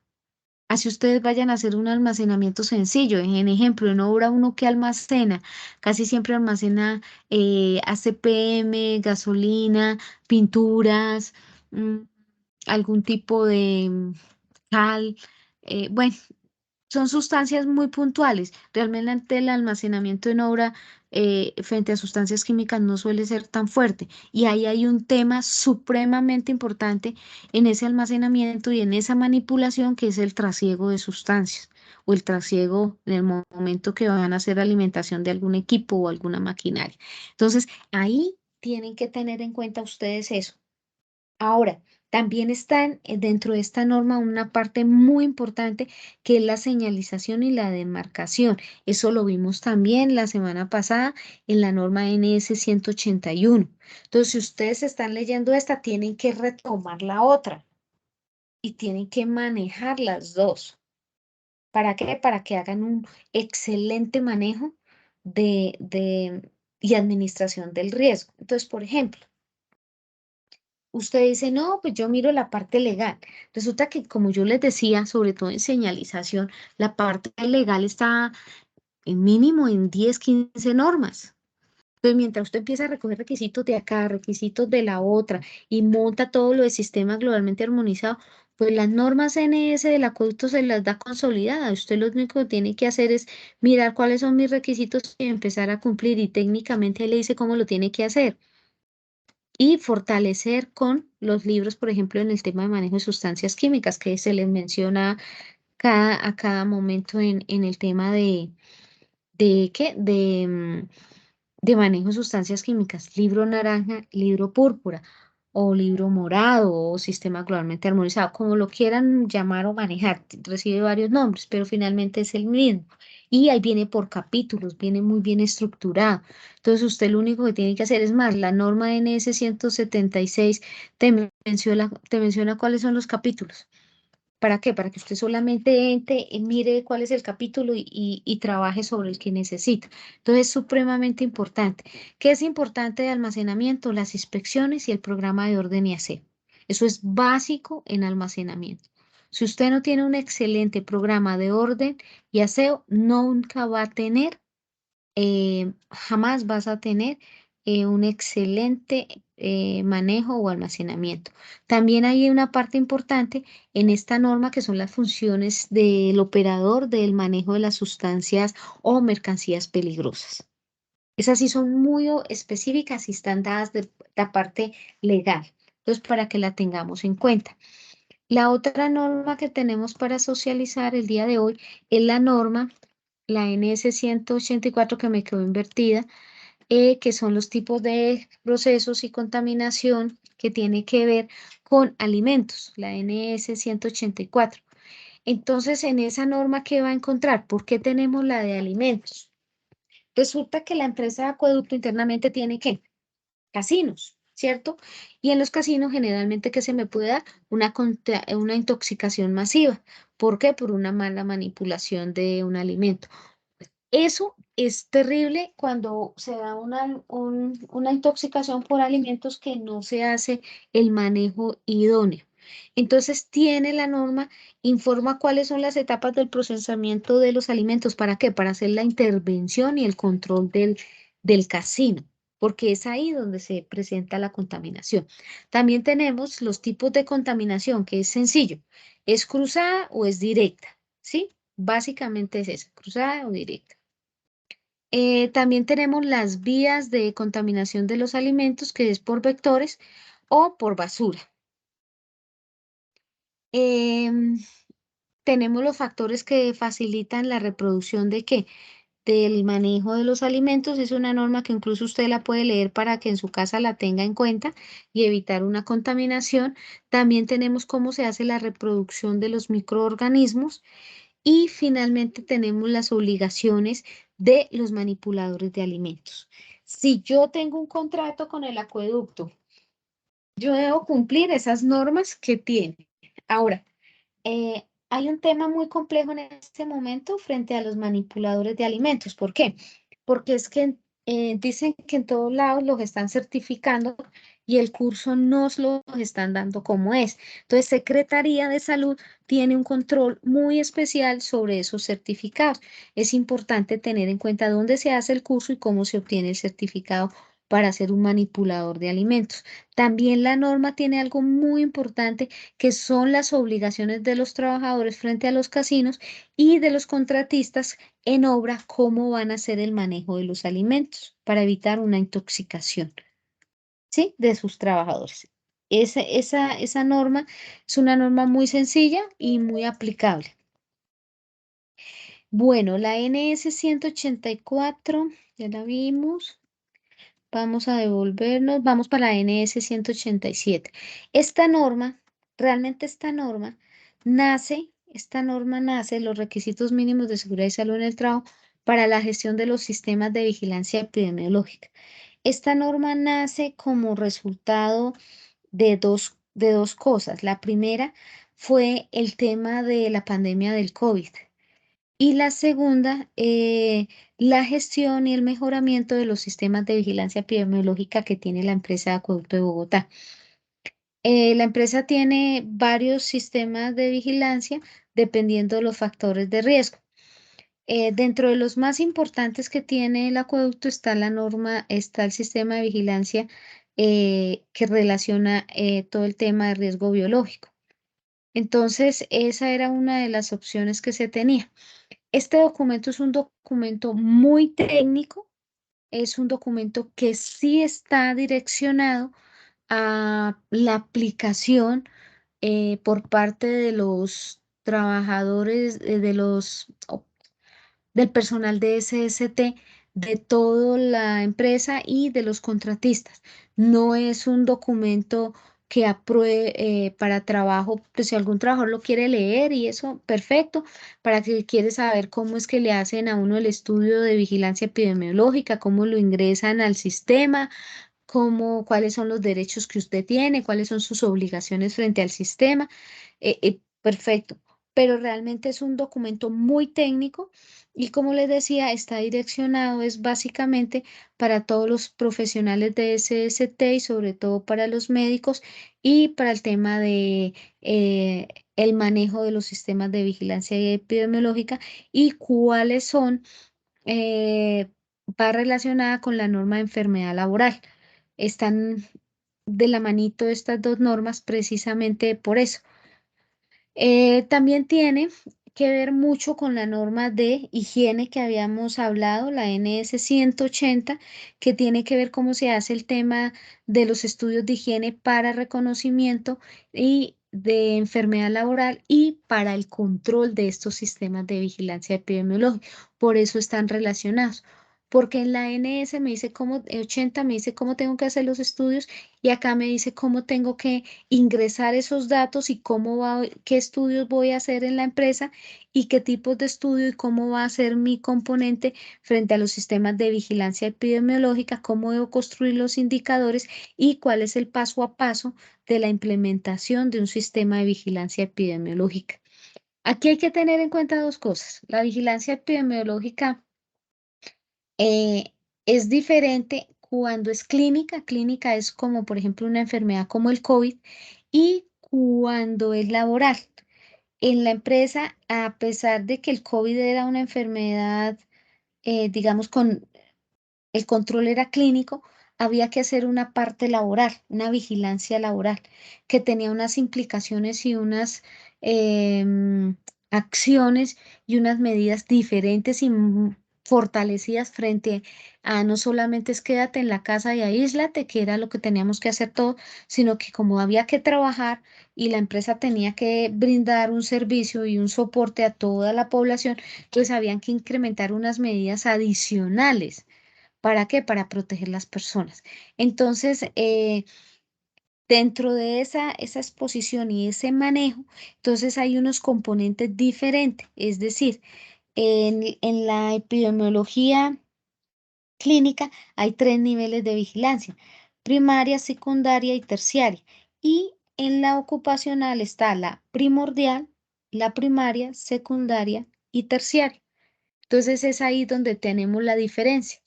Así ustedes vayan a hacer un almacenamiento sencillo. En ejemplo, en obra uno que almacena, casi siempre almacena ACPM, gasolina, pinturas, mm, algún tipo de cal. Bueno, son sustancias muy puntuales. Realmente el almacenamiento en obra frente a sustancias químicas no suele ser tan fuerte. Y ahí hay un tema supremamente importante en ese almacenamiento y en esa manipulación que es el trasiego de sustancias o el trasiego en el momento que van a hacer alimentación de algún equipo o alguna maquinaria. Entonces, ahí tienen que tener en cuenta ustedes eso. Ahora, también está dentro de esta norma una parte muy importante que es la señalización y la demarcación. Eso lo vimos también la semana pasada en la norma NS 181. Entonces, si ustedes están leyendo esta, tienen que retomar la otra y tienen que manejar las dos. ¿Para qué? Para que hagan un excelente manejo y administración del riesgo. Entonces, por ejemplo, usted dice, no, pues yo miro la parte legal. Resulta que, como yo les decía, sobre todo en señalización, la parte legal está en mínimo en 10, 15 normas. Entonces, mientras usted empieza a recoger requisitos de acá, requisitos de la otra y monta todo lo de sistema globalmente armonizado, pues las normas NS del acueducto se las da consolidada. Usted lo único que tiene que hacer es mirar cuáles son mis requisitos y empezar a cumplir y técnicamente le dice cómo lo tiene que hacer y fortalecer con los libros, por ejemplo, en el tema de manejo de sustancias químicas, que se les menciona a cada momento en el tema ¿qué? De manejo de sustancias químicas, libro naranja, libro púrpura, o libro morado, o sistema globalmente armonizado, como lo quieran llamar o manejar, recibe varios nombres, pero finalmente es el mismo. Y ahí viene por capítulos, viene muy bien estructurado. Entonces usted lo único que tiene que hacer es más, la norma NS 176 te menciona cuáles son los capítulos. ¿Para qué? Para que usted solamente entre, mire cuál es el capítulo y trabaje sobre el que necesita. Entonces es supremamente importante. ¿Qué es importante de almacenamiento? Las inspecciones y el programa de orden y aseo. Eso es básico en almacenamiento. Si usted no tiene un excelente programa de orden y aseo, nunca va a tener, jamás vas a tener un excelente manejo o almacenamiento. También hay una parte importante en esta norma que son las funciones del operador del manejo de las sustancias o mercancías peligrosas. Esas sí son muy específicas y están dadas de la parte legal. Entonces, para que la tengamos en cuenta. La otra norma que tenemos para socializar el día de hoy es la norma, la NS 184 que me quedó invertida, que son los tipos de procesos y contaminación que tiene que ver con alimentos, la NS 184. Entonces, en esa norma, ¿qué va a encontrar? ¿Por qué tenemos la de alimentos? Resulta que la empresa de acueducto internamente tiene ¿qué? Casinos, ¿cierto? Y en los casinos generalmente, ¿qué se me puede dar? Una intoxicación masiva. ¿Por qué? Por una mala manipulación de un alimento. Eso es terrible cuando se da una intoxicación por alimentos que no se hace el manejo idóneo. Entonces, tiene la norma, informa cuáles son las etapas del procesamiento de los alimentos. ¿Para qué? Para hacer la intervención y el control del casino, porque es ahí donde se presenta la contaminación. También tenemos los tipos de contaminación, que es sencillo. ¿Es cruzada o es directa? ¿Sí? Básicamente es eso, cruzada o directa. También tenemos las vías de contaminación de los alimentos, que es por vectores o por basura. Em, Tenemos los factores que facilitan la reproducción de qué? Del manejo de los alimentos. Es una norma que incluso usted la puede leer para que en su casa la tenga en cuenta y evitar una contaminación. También tenemos cómo se hace la reproducción de los microorganismos Y finalmente tenemos las obligaciones de los manipuladores de alimentos. Si yo tengo un contrato con el acueducto, yo debo cumplir esas normas que tiene. Ahora, hay un tema muy complejo en este momento frente a los manipuladores de alimentos. ¿Por qué? Porque es que dicen que en todos lados los están certificando y el curso no los están dando como es. Entonces, Secretaría de Salud tiene un control muy especial sobre esos certificados. Es importante tener en cuenta dónde se hace el curso y cómo se obtiene el certificado para ser un manipulador de alimentos. También la norma tiene algo muy importante que son las obligaciones de los trabajadores frente a los casinos y de los contratistas en obra, cómo van a hacer el manejo de los alimentos para evitar una intoxicación, ¿sí? De sus trabajadores. Esa norma es una norma muy sencilla y muy aplicable. Bueno, la NS 184, ya la vimos. Vamos a devolvernos, vamos para la NS 187. Esta norma, realmente esta norma nace, los requisitos mínimos de seguridad y salud en el trabajo para la gestión de los sistemas de vigilancia epidemiológica. Esta norma nace como resultado de dos cosas. La primera fue el tema de la pandemia del COVID. Y la segunda, la gestión y el mejoramiento de los sistemas de vigilancia epidemiológica que tiene la empresa de Acueducto de Bogotá. La empresa tiene varios sistemas de vigilancia dependiendo de los factores de riesgo. Dentro de los más importantes que tiene el acueducto está está el sistema de vigilancia que relaciona todo el tema de riesgo biológico. Entonces, esa era una de las opciones que se tenía. Este documento es un documento muy técnico, es un documento que sí está direccionado a la aplicación por parte de los trabajadores, del personal de SST, de toda la empresa y de los contratistas. No es un documento que apruebe para trabajo, pues si algún trabajador lo quiere leer y eso, perfecto, para que quiere saber cómo es que le hacen a uno el estudio de vigilancia epidemiológica, cómo lo ingresan al sistema, cuáles son los derechos que usted tiene, cuáles son sus obligaciones frente al sistema. Perfecto, pero realmente es un documento muy técnico y como les decía, está direccionado, es básicamente para todos los profesionales de SST y sobre todo para los médicos y para el tema de el manejo de los sistemas de vigilancia epidemiológica y cuáles son, eh, va relacionada con la norma de enfermedad laboral. Están de la manito estas dos normas precisamente por eso. También tiene que ver mucho con la norma de higiene que habíamos hablado, la NS 180, que tiene que ver cómo se hace el tema de los estudios de higiene para reconocimiento y de enfermedad laboral y para el control de estos sistemas de vigilancia epidemiológica. Por eso están relacionados. Porque en la NS me dice cómo, 80 me dice cómo tengo que hacer los estudios y acá me dice cómo tengo que ingresar esos datos y qué estudios voy a hacer en la empresa y qué tipos de estudio y cómo va a ser mi componente frente a los sistemas de vigilancia epidemiológica, cómo debo construir los indicadores y cuál es el paso a paso de la implementación de un sistema de vigilancia epidemiológica. Aquí hay que tener en cuenta dos cosas. La vigilancia epidemiológica eh, es diferente cuando es clínica. Clínica es como, por ejemplo, una enfermedad como el COVID y cuando es laboral. En la empresa, a pesar de que el COVID era una enfermedad, digamos, con el control era clínico, había que hacer una parte laboral, una vigilancia laboral, que tenía unas implicaciones y unas acciones y unas medidas diferentes y fortalecidas frente a no solamente es quédate en la casa y aíslate, que era lo que teníamos que hacer todo, sino que como había que trabajar y la empresa tenía que brindar un servicio y un soporte a toda la población, pues habían que incrementar unas medidas adicionales. ¿Para qué? Para proteger las personas. Entonces, Dentro de esa exposición y ese manejo, entonces hay unos componentes diferentes, es decir, en la epidemiología clínica hay 3 niveles de vigilancia: primaria, secundaria y terciaria. Y en la ocupacional está la primordial, la primaria, secundaria y terciaria. Entonces es ahí donde tenemos la diferencia.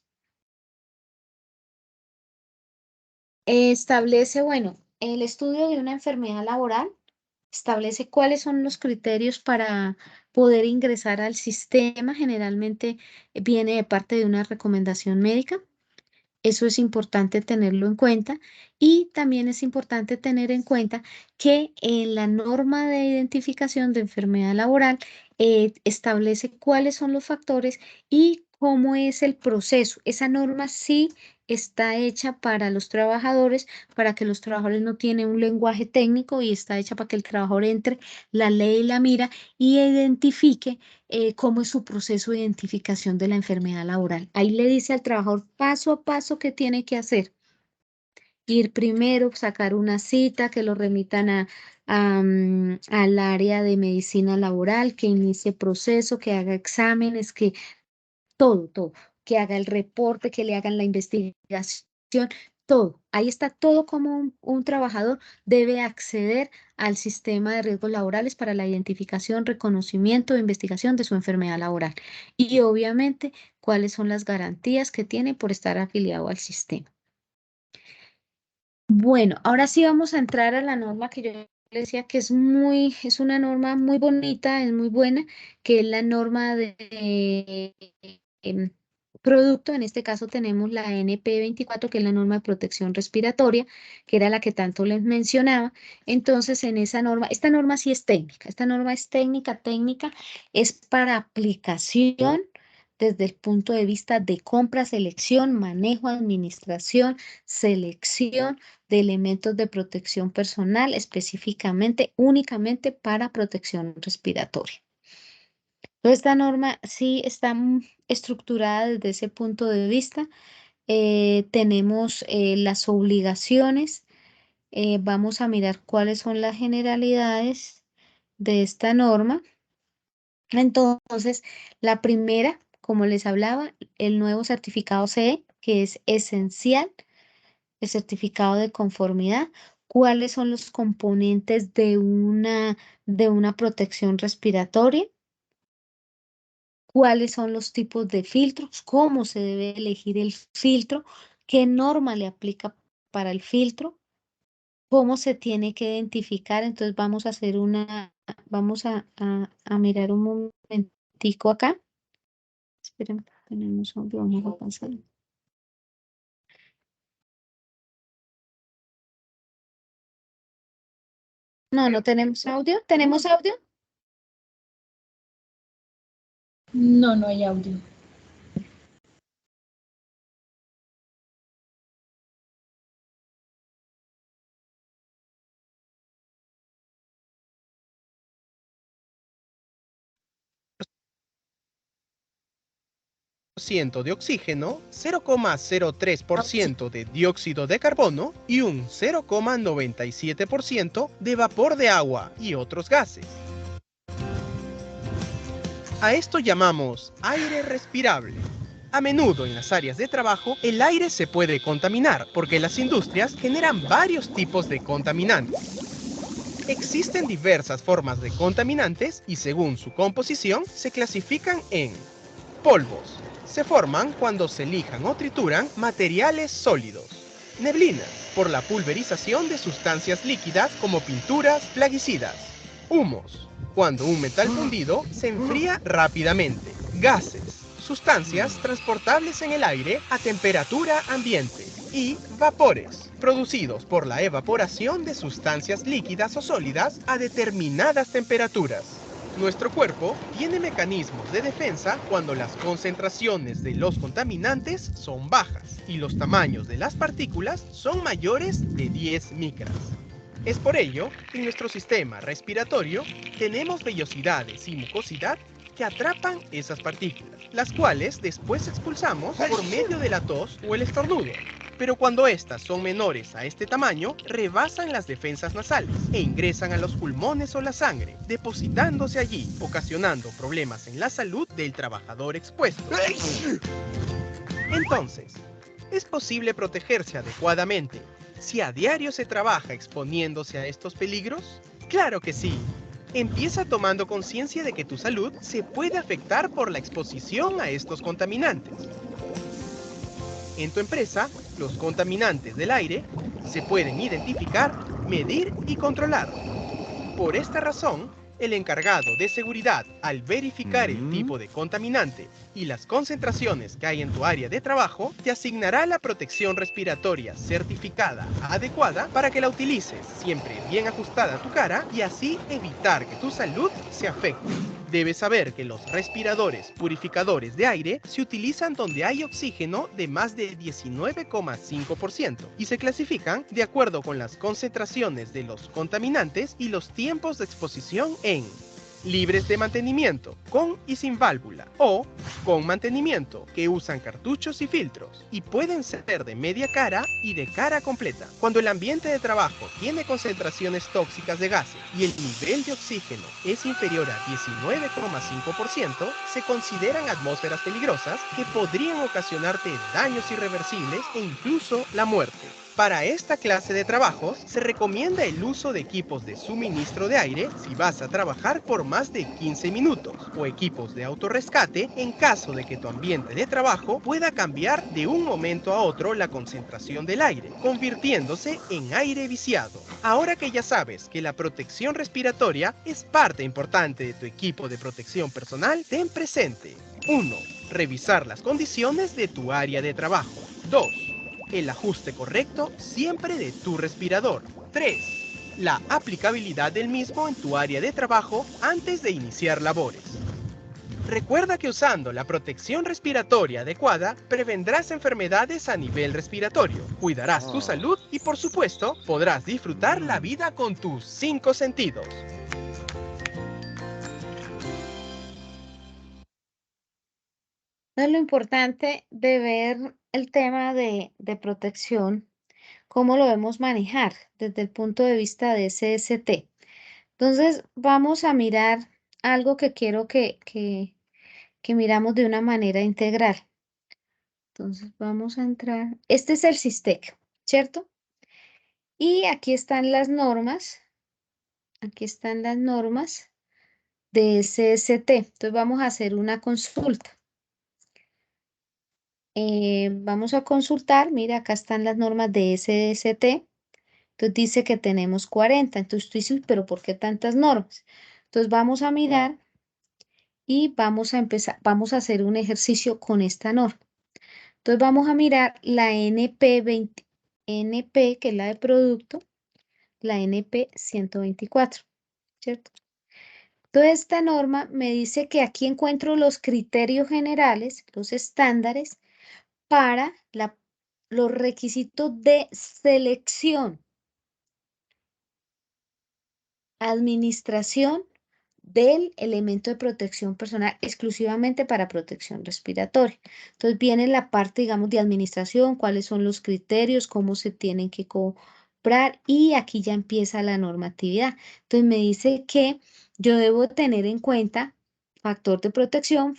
Establece, bueno, el estudio de una enfermedad laboral establece cuáles son los criterios para poder ingresar al sistema. Generalmente viene de parte de una recomendación médica. Eso es importante tenerlo en cuenta, y también es importante tener en cuenta que en la norma de identificación de enfermedad laboral establece cuáles son los factores y cómo es el proceso. Esa norma sí está hecha para los trabajadores, para que los trabajadores no tienen un lenguaje técnico, y está hecha para que el trabajador entre, la ley la mira y identifique cómo es su proceso de identificación de la enfermedad laboral. Ahí le dice al trabajador paso a paso qué tiene que hacer. Ir primero, sacar una cita, que lo remitan al área de medicina laboral, que inicie proceso, que haga exámenes, que todo, que haga el reporte, que le hagan la investigación, todo. Ahí está todo como un trabajador debe acceder al sistema de riesgos laborales para la identificación, reconocimiento e investigación de su enfermedad laboral. Y obviamente, cuáles son las garantías que tiene por estar afiliado al sistema. Bueno, ahora sí vamos a entrar a la norma que yo le decía que es una norma muy bonita, es muy buena, que es la norma de producto. En este caso tenemos la NP24, que es la norma de protección respiratoria, que era la que tanto les mencionaba. Entonces, en esa norma, esta norma sí es técnica, esta norma es técnica, es para aplicación desde el punto de vista de compra, selección, manejo, administración, selección de elementos de protección personal, específicamente, únicamente para protección respiratoria. Entonces, esta norma sí está estructurada desde ese punto de vista. Tenemos las obligaciones. Vamos a mirar cuáles son las generalidades de esta norma. Entonces, la primera, como les hablaba, el nuevo certificado CE, que es esencial, el certificado de conformidad. ¿Cuáles son los componentes de una protección respiratoria? ¿Cuáles son los tipos de filtros? ¿Cómo se debe elegir el filtro? ¿Qué norma le aplica para el filtro? ¿Cómo se tiene que identificar? Entonces vamos a mirar un momentico acá. Esperen, tenemos audio, vamos a pasar. No, no tenemos audio. ¿Tenemos audio? No, no hay audio. De oxígeno, 0,03% de dióxido de carbono y un 0,97% de vapor de agua y otros gases. A esto llamamos aire respirable. A menudo en las áreas de trabajo el aire se puede contaminar porque las industrias generan varios tipos de contaminantes. Existen diversas formas de contaminantes y según su composición se clasifican en polvos. Se forman cuando se lijan o trituran materiales sólidos. Neblinas, por la pulverización de sustancias líquidas como pinturas, plaguicidas. Humos, cuando un metal fundido se enfría rápidamente. Gases, sustancias transportables en el aire a temperatura ambiente. Y vapores, producidos por la evaporación de sustancias líquidas o sólidas a determinadas temperaturas. Nuestro cuerpo tiene mecanismos de defensa cuando las concentraciones de los contaminantes son bajas y los tamaños de las partículas son mayores de 10 micras. Es por ello que en nuestro sistema respiratorio tenemos vellosidades y mucosidad que atrapan esas partículas, las cuales después expulsamos por medio de la tos o el estornudo. pero cuando estas son menores a este tamaño, rebasan las defensas nasales e ingresan a los pulmones o la sangre, depositándose allí, ocasionando problemas en la salud del trabajador expuesto. Entonces, ¿es posible protegerse adecuadamente si a diario se trabaja exponiéndose a estos peligros? ¡Claro que sí! Empieza tomando conciencia de que tu salud se puede afectar por la exposición a estos contaminantes. En tu empresa, los contaminantes del aire se pueden identificar, medir y controlar. Por esta razón, el encargado de seguridad, al verificar el tipo de contaminante y las concentraciones que hay en tu área de trabajo, te asignará la protección respiratoria certificada adecuada para que la utilices, siempre bien ajustada a tu cara, y así evitar que tu salud se afecte. Debes saber que los respiradores purificadores de aire se utilizan donde hay oxígeno de más de 19,5% y se clasifican de acuerdo con las concentraciones de los contaminantes y los tiempos de exposición en libres de mantenimiento, con y sin válvula, o con mantenimiento, que usan cartuchos y filtros, y pueden ser de media cara y de cara completa. Cuando el ambiente de trabajo tiene concentraciones tóxicas de gases y el nivel de oxígeno es inferior a 19,5%, se consideran atmósferas peligrosas que podrían ocasionarte daños irreversibles e incluso la muerte. Para esta clase de trabajos, se recomienda el uso de equipos de suministro de aire si vas a trabajar por más de 15 minutos, o equipos de autorrescate en caso de que tu ambiente de trabajo pueda cambiar de un momento a otro la concentración del aire, convirtiéndose en aire viciado. Ahora que ya sabes que la protección respiratoria es parte importante de tu equipo de protección personal, ten presente: 1. Revisar las condiciones de tu área de trabajo. 2. El ajuste correcto siempre de tu respirador. 3. La aplicabilidad del mismo en tu área de trabajo antes de iniciar labores. Recuerda que usando la protección respiratoria adecuada, prevendrás enfermedades a nivel respiratorio, cuidarás tu salud y, por supuesto, podrás disfrutar la vida con tus 5 sentidos. Es lo importante de ver el tema de protección, cómo lo debemos manejar desde el punto de vista de SST. Entonces, vamos a mirar algo que quiero que miramos de una manera integral. Entonces, vamos a entrar. Este es el SISTEC, ¿cierto? Y aquí están las normas. Aquí están las normas de SST. Entonces, vamos a hacer una consulta. Vamos a consultar, mira, acá están las normas de SST. Entonces dice que tenemos 40. Entonces tú dices, pero ¿por qué tantas normas? Entonces vamos a mirar y vamos a empezar, vamos a hacer un ejercicio con esta norma. Entonces vamos a mirar la NP20, NP, que es la de producto, la NP 124, ¿cierto? Entonces esta norma me dice que aquí encuentro los criterios generales, los estándares, para los requisitos de selección, administración del elemento de protección personal exclusivamente para protección respiratoria. Entonces viene la parte, digamos, de administración, cuáles son los criterios, cómo se tienen que comprar, y aquí ya empieza la normatividad. Entonces me dice que yo debo tener en cuenta factor de protección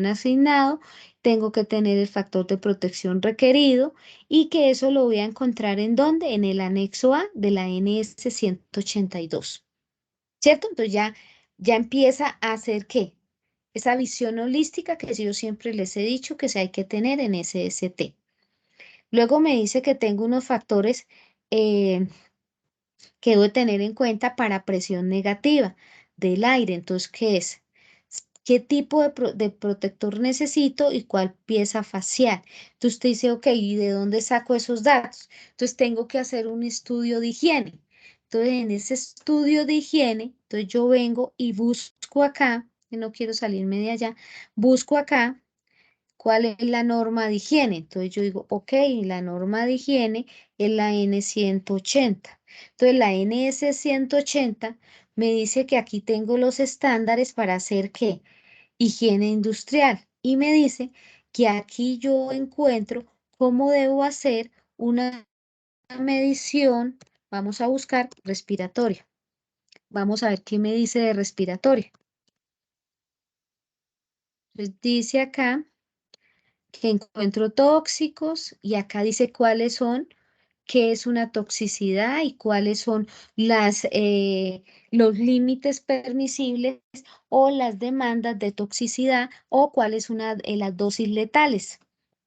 asignado, tengo que tener el factor de protección requerido, y que eso lo voy a encontrar ¿en dónde? En el anexo A de la NS 182. ¿Cierto? Entonces ya empieza a hacer ¿qué? Esa visión holística que yo siempre les he dicho que se hay que tener en SST. Luego me dice que tengo unos factores que debo tener en cuenta para presión negativa del aire. Entonces, ¿qué es? ¿Qué tipo de protector necesito y cuál pieza facial? Entonces usted dice, ok, ¿y de dónde saco esos datos? Entonces tengo que hacer un estudio de higiene. Entonces en ese estudio de higiene, entonces yo vengo y busco acá, que no quiero salirme de allá, busco acá cuál es la norma de higiene. Entonces yo digo, ok, la norma de higiene es la N180. Entonces la NS180 me dice que aquí tengo los estándares para hacer ¿qué? Higiene industrial. Y me dice que aquí yo encuentro cómo debo hacer una medición, vamos a buscar respiratoria. Vamos a ver qué me dice de respiratoria. Entonces dice acá que encuentro tóxicos y acá dice cuáles son, qué es una toxicidad y cuáles son los límites permisibles o las demandas de toxicidad o cuáles son las dosis letales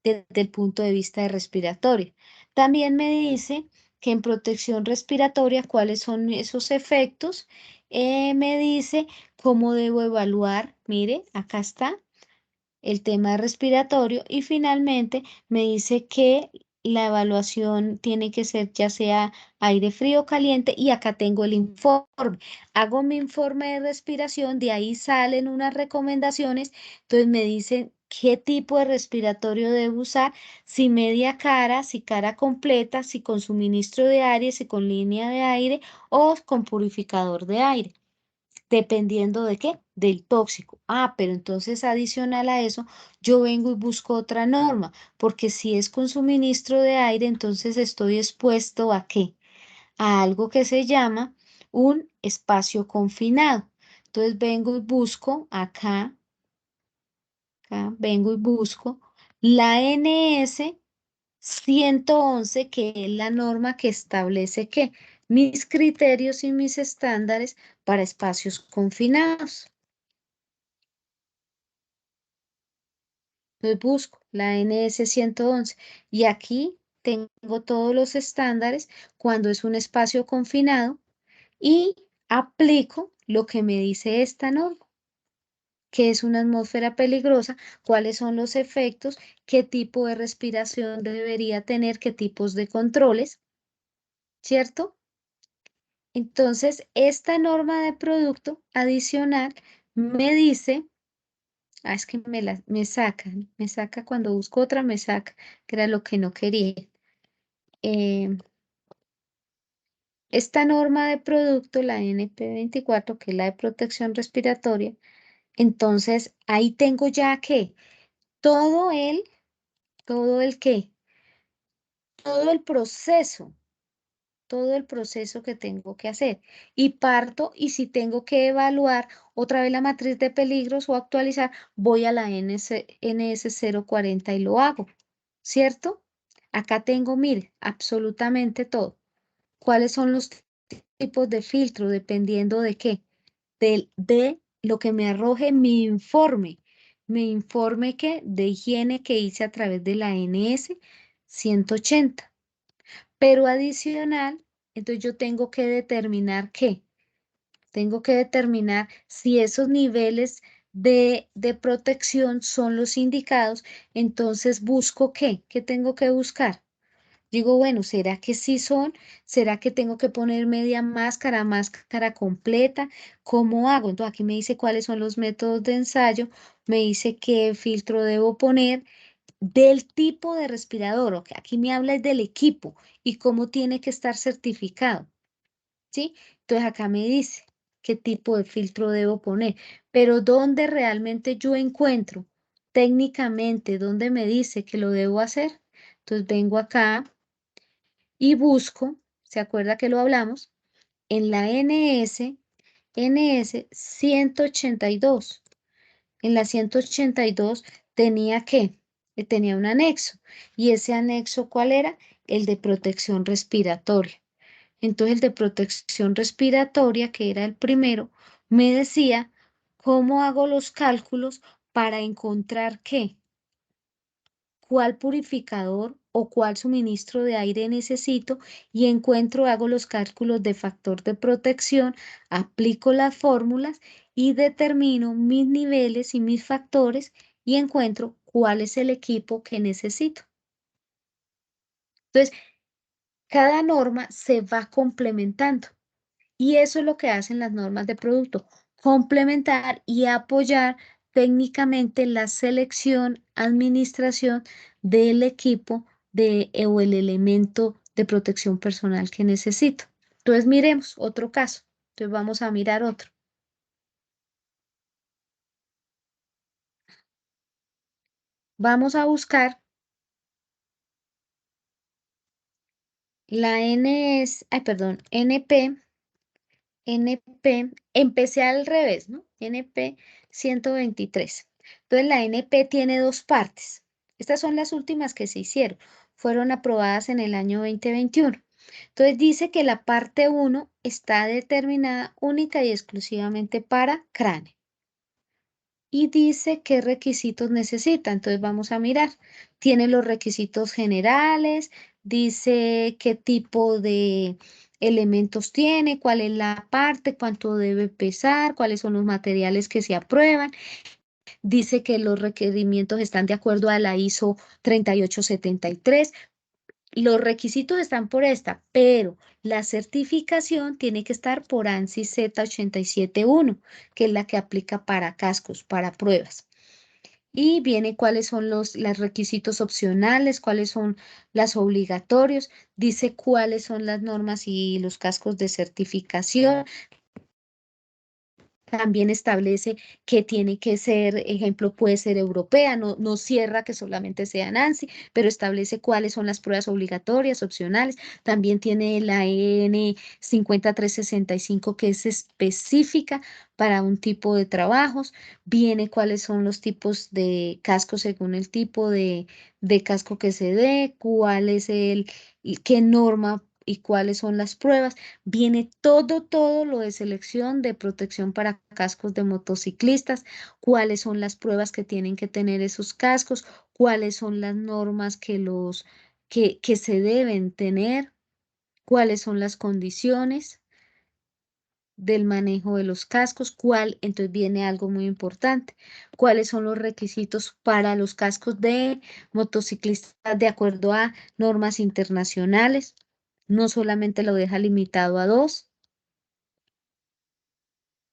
desde el punto de vista de respiratorio. También me dice que en protección respiratoria cuáles son esos efectos. Me dice cómo debo evaluar, mire, acá está el tema respiratorio y finalmente me dice que la evaluación tiene que ser ya sea aire frío o caliente y acá tengo el informe. Hago mi informe de respiración, de ahí salen unas recomendaciones, entonces me dicen qué tipo de respiratorio debo usar, si media cara, si cara completa, si con suministro de aire, si con línea de aire o con purificador de aire. Dependiendo de qué, del tóxico. Ah, pero entonces adicional a eso, yo vengo y busco otra norma, porque si es con suministro de aire, entonces estoy expuesto a qué, a algo que se llama un espacio confinado. Entonces vengo y busco acá vengo y busco la NS 111, que es la norma que establece que mis criterios y mis estándares para espacios confinados. Entonces busco la NS 111 y aquí tengo todos los estándares cuando es un espacio confinado y aplico lo que me dice esta norma, que es una atmósfera peligrosa, cuáles son los efectos, qué tipo de respiración debería tener, qué tipos de controles, ¿cierto? Entonces, esta norma de producto adicional me dice, es que me saca cuando busco otra, me saca, que era lo que no quería. Eh, esta norma de producto, la NP24, que es la de protección respiratoria, entonces ahí tengo ya que todo el, todo el qué, todo el proceso todo el proceso que tengo que hacer. Y parto, y si tengo que evaluar otra vez la matriz de peligros o actualizar, voy a la NS040 y lo hago, ¿cierto? Acá tengo, mire, absolutamente todo. ¿Cuáles son los tipos de filtro? Dependiendo de qué, de lo que me arroje mi informe que de higiene que hice a través de la NS 180. Pero adicional, entonces yo tengo que determinar qué. Tengo que determinar si esos niveles de protección son los indicados. Entonces busco qué. ¿Qué tengo que buscar? Digo, bueno, ¿será que sí son? ¿Será que tengo que poner media máscara, máscara completa? ¿Cómo hago? Entonces aquí me dice cuáles son los métodos de ensayo, me dice qué filtro debo poner del tipo de respirador, ok, aquí me habla del equipo y cómo tiene que estar certificado, ¿sí? Entonces acá me dice qué tipo de filtro debo poner, pero ¿dónde realmente yo encuentro técnicamente, dónde me dice que lo debo hacer? Entonces vengo acá y busco, ¿se acuerda que lo hablamos? En la NS 182. En la 182 tenía que, tenía un anexo. ¿Y ese anexo cuál era? El de protección respiratoria. Entonces el de protección respiratoria, que era el primero, me decía cómo hago los cálculos para encontrar qué, cuál purificador o cuál suministro de aire necesito y encuentro, hago los cálculos de factor de protección, aplico las fórmulas y determino mis niveles y mis factores y encuentro cuál es el equipo que necesito. Entonces, cada norma se va complementando y eso es lo que hacen las normas de producto, complementar y apoyar técnicamente la selección, administración del equipo o el elemento de protección personal que necesito. Entonces, miremos otro caso. Entonces, vamos a mirar otro. Vamos a buscar La N es, ay, perdón, NP, empecé al revés, ¿no? NP 123. Entonces la NP tiene dos partes. Estas son las últimas que se hicieron. Fueron aprobadas en el año 2021. Entonces dice que la parte 1 está determinada única y exclusivamente para cráneo. Y dice qué requisitos necesita. Entonces vamos a mirar. Tiene los requisitos generales, dice qué tipo de elementos tiene, cuál es la parte, cuánto debe pesar, cuáles son los materiales que se aprueban. Dice que los requerimientos están de acuerdo a la ISO 3873. Los requisitos están por esta, pero la certificación tiene que estar por ANSI Z871, que es la que aplica para cascos, para pruebas. Y viene cuáles son los requisitos opcionales, cuáles son las obligatorios, dice cuáles son las normas y los cascos de certificación. También establece que tiene que ser, ejemplo, puede ser europea, no cierra que solamente sea NANSI, pero establece cuáles son las pruebas obligatorias, opcionales. También tiene la EN 50365 que es específica para un tipo de trabajos. Viene cuáles son los tipos de casco según el tipo de casco que se dé, cuál es qué norma y cuáles son las pruebas. Viene todo lo de selección de protección para cascos de motociclistas, cuáles son las pruebas que tienen que tener esos cascos, cuáles son las normas que se deben tener, cuáles son las condiciones del manejo de los cascos, entonces viene algo muy importante, cuáles son los requisitos para los cascos de motociclistas de acuerdo a normas internacionales, no solamente lo deja limitado a 2.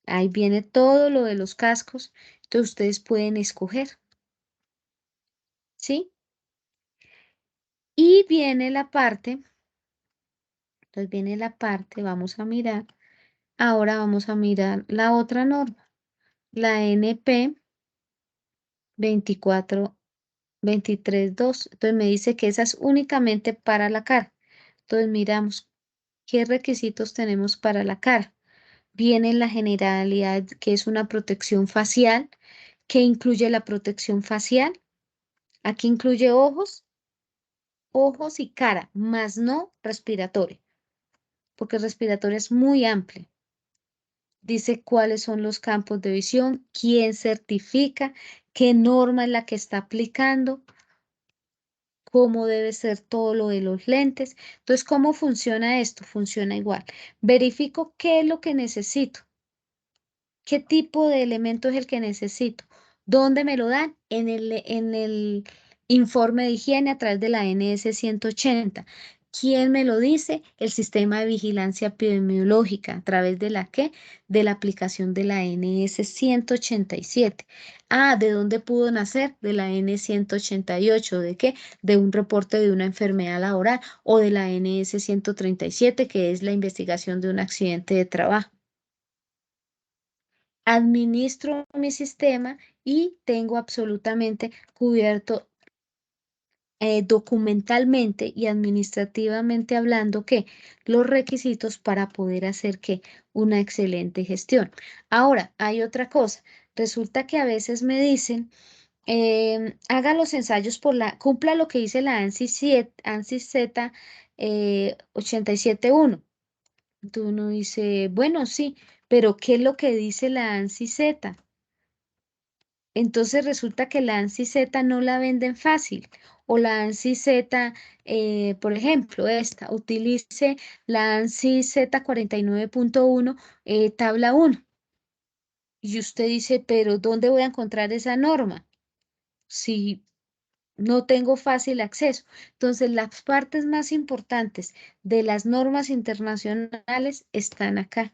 Ahí viene todo lo de los cascos, entonces ustedes pueden escoger, ¿sí? Y viene la parte, entonces viene la parte, vamos a mirar, ahora vamos a mirar la otra norma, la NP 24232. Entonces me dice que esa es únicamente para la cara. Entonces miramos qué requisitos tenemos para la cara. Viene la generalidad, que es una protección facial, que incluye la protección facial. Aquí incluye ojos y cara, más no respiratorio, porque respiratorio es muy amplio. Dice cuáles son los campos de visión, quién certifica, qué norma es la que está aplicando, cómo debe ser todo lo de los lentes. Entonces, ¿cómo funciona esto? Funciona igual. Verifico qué es lo que necesito, qué tipo de elemento es el que necesito. ¿Dónde me lo dan? En el informe de higiene a través de la NS 180. ¿Quién me lo dice? El sistema de vigilancia epidemiológica. ¿A través de la qué? De la aplicación de la NS 187. Ah, ¿de dónde pudo nacer? De la N 188. ¿De qué? De un reporte de una enfermedad laboral o de la NS 137, que es la investigación de un accidente de trabajo. Administro mi sistema y tengo absolutamente cubierto documentalmente y administrativamente hablando que los requisitos para poder hacer que una excelente gestión. Ahora, hay otra cosa. Resulta que a veces me dicen, haga los ensayos cumpla lo que dice la ANSI Z 871. Entonces uno dice, bueno, sí, pero ¿qué es lo que dice la ANSI Z? Entonces resulta que la ANSI Z no la venden fácil. O la ANSI Z, por ejemplo, esta, utilice la ANSI Z 49.1, tabla 1. Y usted dice, pero ¿dónde voy a encontrar esa norma? Si no tengo fácil acceso. Entonces, las partes más importantes de las normas internacionales están acá.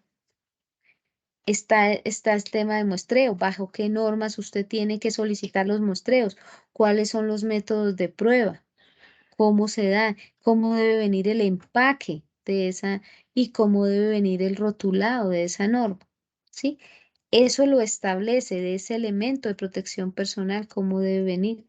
Está el tema de muestreo, bajo qué normas usted tiene que solicitar los muestreos, cuáles son los métodos de prueba, cómo se dan, cómo debe venir el empaque de esa y cómo debe venir el rotulado de esa norma, ¿sí? Eso lo establece de ese elemento de protección personal, cómo debe venir.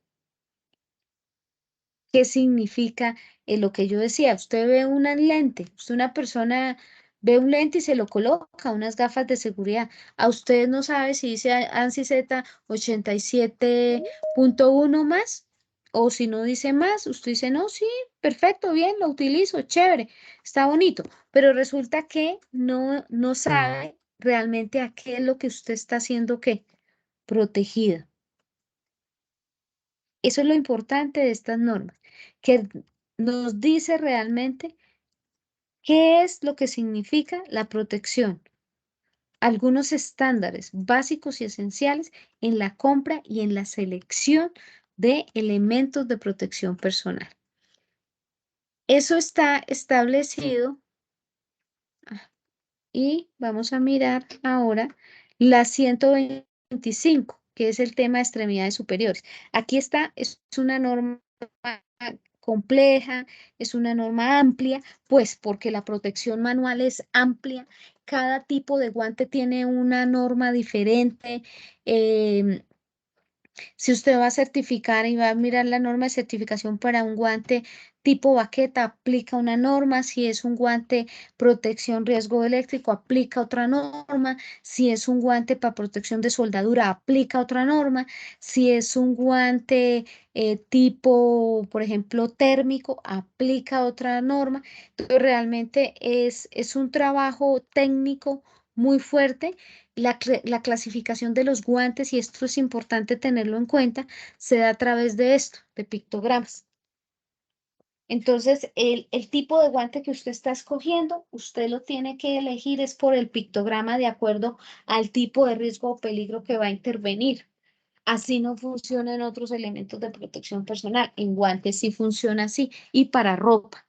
¿Qué significa lo que yo decía? Usted ve una lente, usted una persona ve un lente y se lo coloca, unas gafas de seguridad. A usted no sabe si dice ANSI Z 87.1 más, o si no dice más, usted dice, no, sí, perfecto, bien, lo utilizo, chévere, está bonito, pero resulta que no sabe realmente a qué es lo que usted está haciendo, ¿qué? Protegida. Eso es lo importante de estas normas, que nos dice realmente qué es lo que significa la protección, algunos estándares básicos y esenciales en la compra y en la selección de elementos de protección personal. Eso está establecido y vamos a mirar ahora la 125, que es el tema de extremidades superiores. Aquí está, es una norma compleja, es una norma amplia, pues porque la protección manual es amplia, cada tipo de guante tiene una norma diferente. Si usted va a certificar y va a mirar la norma de certificación para un guante tipo baqueta, aplica una norma. Si es un guante protección riesgo eléctrico, aplica otra norma. Si es un guante para protección de soldadura, aplica otra norma. Si es un guante tipo, por ejemplo, térmico, aplica otra norma. Entonces, realmente es un trabajo técnico muy fuerte. La clasificación de los guantes, y esto es importante tenerlo en cuenta, se da a través de esto, de pictogramas. Entonces, el tipo de guante que usted está escogiendo, usted lo tiene que elegir es por el pictograma de acuerdo al tipo de riesgo o peligro que va a intervenir. Así no funciona en otros elementos de protección personal. En guantes sí funciona así y para ropa.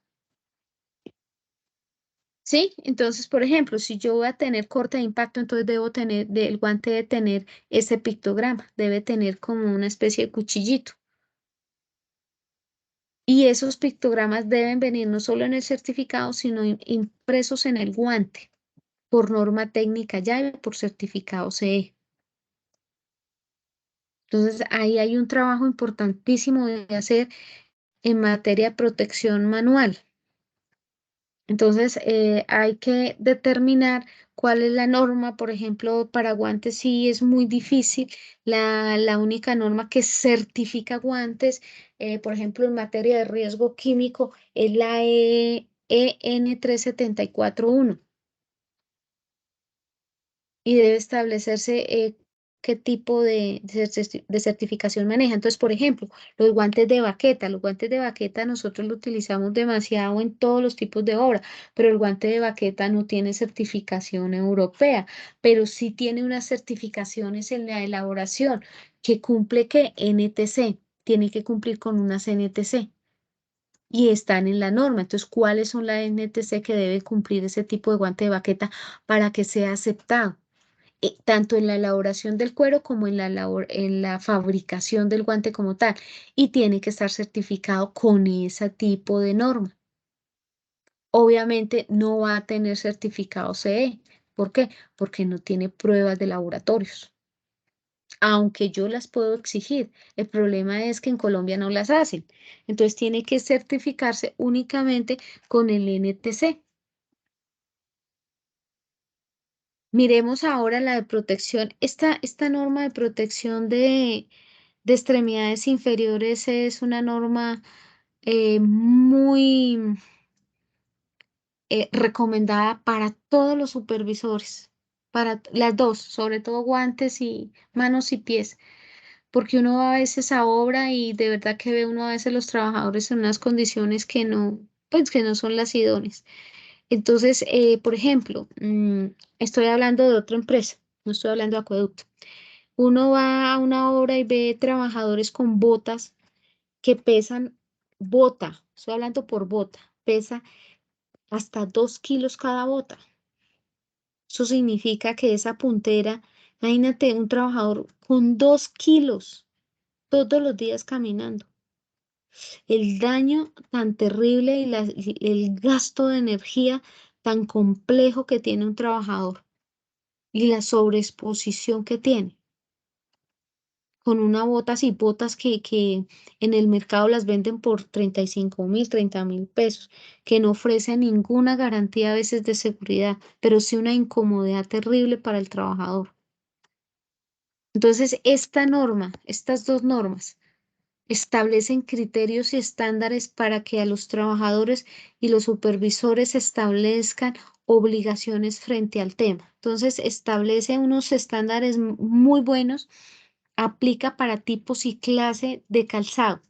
¿Sí? Entonces, por ejemplo, si yo voy a tener corte de impacto, entonces debo tener, el guante debe tener ese pictograma, debe tener como una especie de cuchillito. Y esos pictogramas deben venir no solo en el certificado, sino impresos en el guante, por norma técnica ya y por certificado CE. Entonces, ahí hay un trabajo importantísimo de hacer en materia de protección manual. Entonces, hay que determinar cuál es la norma. Por ejemplo, para guantes sí es muy difícil. La única norma que certifica guantes, por ejemplo, en materia de riesgo químico, es la EN 374.1 y debe establecerse qué tipo de certificación maneja. Entonces, por ejemplo, los guantes de baqueta nosotros lo utilizamos demasiado en todos los tipos de obra, pero el guante de baqueta no tiene certificación europea, pero sí tiene unas certificaciones en la elaboración que cumple que NTC, tiene que cumplir con unas NTC. Y están en la norma. Entonces, ¿cuáles son las NTC que debe cumplir ese tipo de guante de baqueta para que sea aceptado? Tanto en la elaboración del cuero como en la fabricación del guante como tal. Y tiene que estar certificado con ese tipo de norma. Obviamente no va a tener certificado CE. ¿Por qué? Porque no tiene pruebas de laboratorios. Aunque yo las puedo exigir, el problema es que en Colombia no las hacen. Entonces tiene que certificarse únicamente con el NTC. Miremos ahora la de protección. Esta norma de protección de extremidades inferiores es una norma muy recomendada para todos los supervisores, para las dos, sobre todo guantes y manos y pies, porque uno va a veces a obra y de verdad que ve uno a veces los trabajadores en unas condiciones que no, pues que no son las idóneas. Entonces, por ejemplo, estoy hablando de otra empresa, no estoy hablando de acueducto. Uno va a una obra y ve trabajadores con botas que pesan, bota, estoy hablando por bota, pesa hasta 2 kilos cada bota. Eso significa que esa puntera, imagínate un trabajador con 2 kilos todos los días caminando. El daño tan terrible y el gasto de energía tan complejo que tiene un trabajador y la sobreexposición que tiene. con una botas y botas que en el mercado las venden por 35.000, 30.000 pesos, que no ofrecen ninguna garantía a veces de seguridad, pero sí una incomodidad terrible para el trabajador. Entonces, esta norma, estas dos normas, establecen criterios y estándares para que a los trabajadores y los supervisores establezcan obligaciones frente al tema. Entonces, establece unos estándares muy buenos, aplica para tipos y clase de calzado,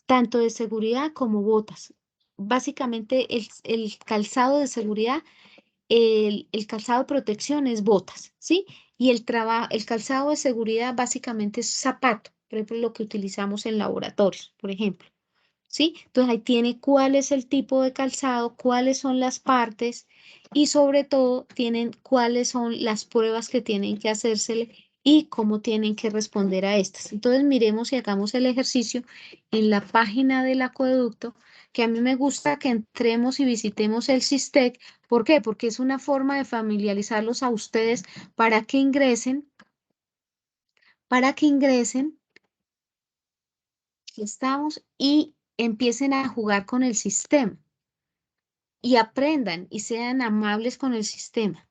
tanto de seguridad como botas. Básicamente, el calzado de seguridad, el calzado de protección es botas, ¿sí? Y el calzado de seguridad básicamente es zapato, por ejemplo, lo que utilizamos en laboratorios, por ejemplo, ¿sí? Entonces ahí tiene cuál es el tipo de calzado, cuáles son las partes y sobre todo tienen cuáles son las pruebas que tienen que hacérsele y cómo tienen que responder a estas. Entonces miremos y hagamos el ejercicio en la página del acueducto, que a mí me gusta que entremos y visitemos el SISTEC. ¿Por qué? Porque es una forma de familiarizarlos a ustedes para que ingresen, aquí estamos, y empiecen a jugar con el sistema y aprendan y sean amables con el sistema.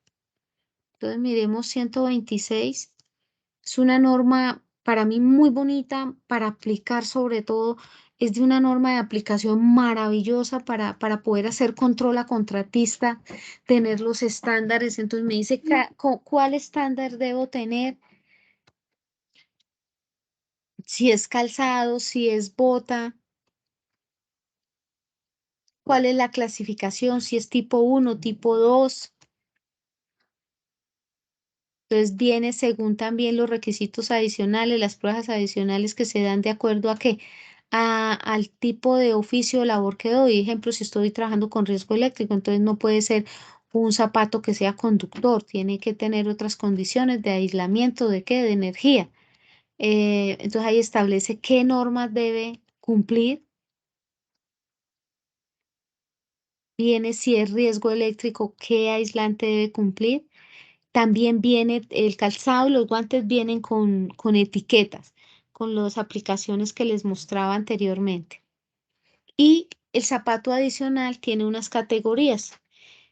Entonces miremos 126. Es una norma para mí muy bonita para aplicar, sobre todo es de una norma de aplicación maravillosa para poder hacer control a contratista, tener los estándares. Entonces me dice cuál estándar debo tener, si es calzado, si es bota, cuál es la clasificación, si es tipo 1, tipo 2. Entonces viene según también los requisitos adicionales, las pruebas adicionales que se dan de acuerdo a qué, al tipo de oficio o labor que doy. Ejemplo, si estoy trabajando con riesgo eléctrico, entonces no puede ser un zapato que sea conductor, tiene que tener otras condiciones de aislamiento, ¿de qué? De energía. Entonces ahí establece qué normas debe cumplir. Viene si es riesgo eléctrico, qué aislante debe cumplir. También viene el calzado y los guantes vienen con etiquetas, con las aplicaciones que les mostraba anteriormente. Y el zapato adicional tiene unas categorías.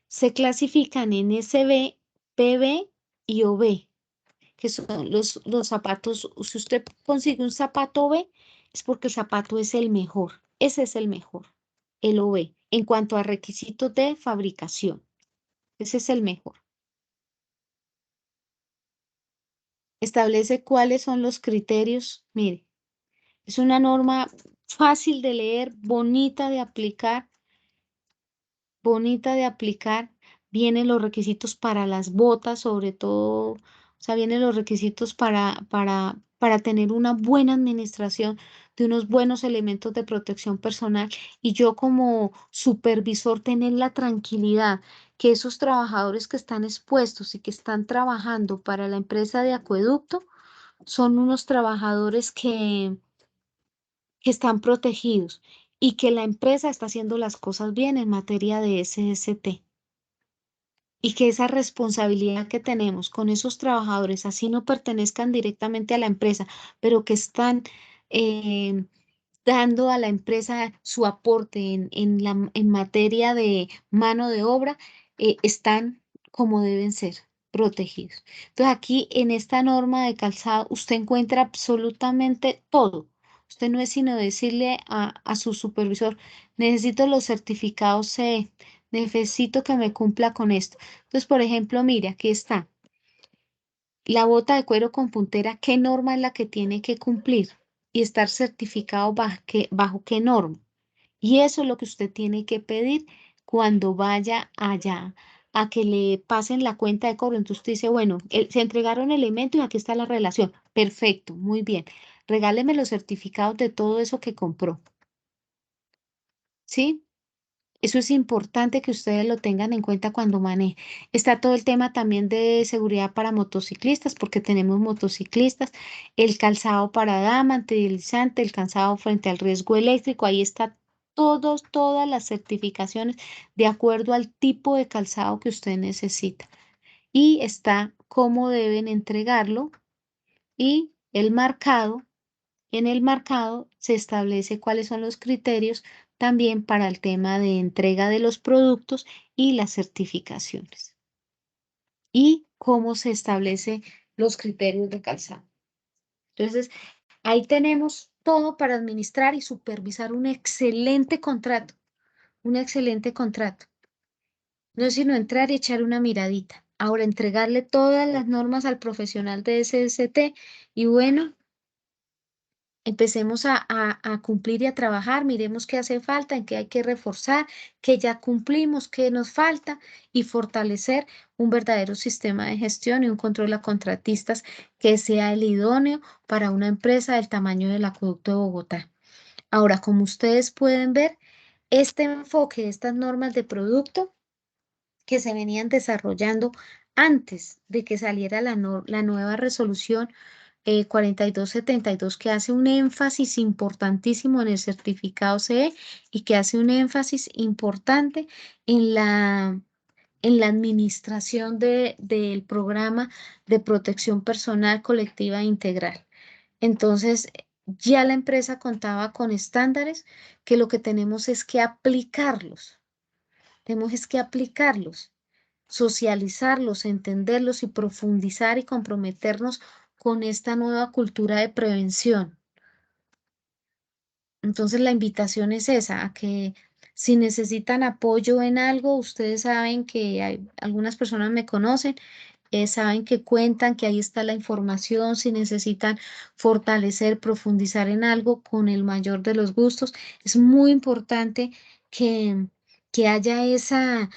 Se clasifican en SB, PB y OB, que son los zapatos. Si usted consigue un zapato B, es porque el zapato es el mejor. Ese es el mejor, el OB, en cuanto a requisitos de fabricación. Ese es el mejor. Establece cuáles son los criterios. Mire, es una norma fácil de leer, bonita de aplicar. Vienen los requisitos para las botas, sobre todo, o sea, vienen los requisitos para tener una buena administración de unos buenos elementos de protección personal y yo como supervisor tener la tranquilidad que esos trabajadores que están expuestos y que están trabajando para la empresa de acueducto son unos trabajadores que están protegidos y que la empresa está haciendo las cosas bien en materia de SST. Y que esa responsabilidad que tenemos con esos trabajadores, así no pertenezcan directamente a la empresa, pero que están eh, dando a la empresa su aporte en materia de mano de obra, están como deben ser protegidos. Entonces aquí en esta norma de calzado usted encuentra absolutamente todo. Usted no es sino decirle a su supervisor, necesito los certificados CE, necesito que me cumpla con esto. Entonces, por ejemplo, mire, aquí está la bota de cuero con puntera, ¿qué norma es la que tiene que cumplir? Y estar certificado bajo qué norma. Y eso es lo que usted tiene que pedir cuando vaya allá a que le pasen la cuenta de cobro. Entonces usted dice, bueno, se entregaron elementos y aquí está la relación. Perfecto, muy bien. Regáleme los certificados de todo eso que compró. ¿Sí? Eso es importante que ustedes lo tengan en cuenta cuando manejen. Está todo el tema también de seguridad para motociclistas, porque tenemos motociclistas, el calzado para dama, antideslizante, el calzado frente al riesgo eléctrico. Ahí está todas las certificaciones de acuerdo al tipo de calzado que usted necesita. Y está cómo deben entregarlo y el marcado en el marcado se establece cuáles son los criterios también para el tema de entrega de los productos y las certificaciones. Y cómo se establecen los criterios de calzado. Entonces, ahí tenemos todo para administrar y supervisar un excelente contrato. Un excelente contrato. No es sino entrar y echar una miradita. Ahora, entregarle todas las normas al profesional de SST y bueno, empecemos a cumplir y a trabajar, miremos qué hace falta, en qué hay que reforzar, qué ya cumplimos, qué nos falta y fortalecer un verdadero sistema de gestión y un control a contratistas que sea el idóneo para una empresa del tamaño del Acueducto de Bogotá. Ahora, como ustedes pueden ver, este enfoque de estas normas de producto que se venían desarrollando antes de que saliera la nueva resolución 4272, que hace un énfasis importantísimo en el certificado CE y que hace un énfasis importante en la administración del programa de protección personal colectiva e integral. Entonces, ya la empresa contaba con estándares que lo que tenemos es que aplicarlos. Tenemos que aplicarlos, socializarlos, entenderlos y profundizar y comprometernos con esta nueva cultura de prevención. Entonces la invitación es esa, a que si necesitan apoyo en algo, ustedes saben que algunas personas me conocen, saben que cuentan, que ahí está la información, si necesitan fortalecer, profundizar en algo con el mayor de los gustos. Es muy importante que haya esa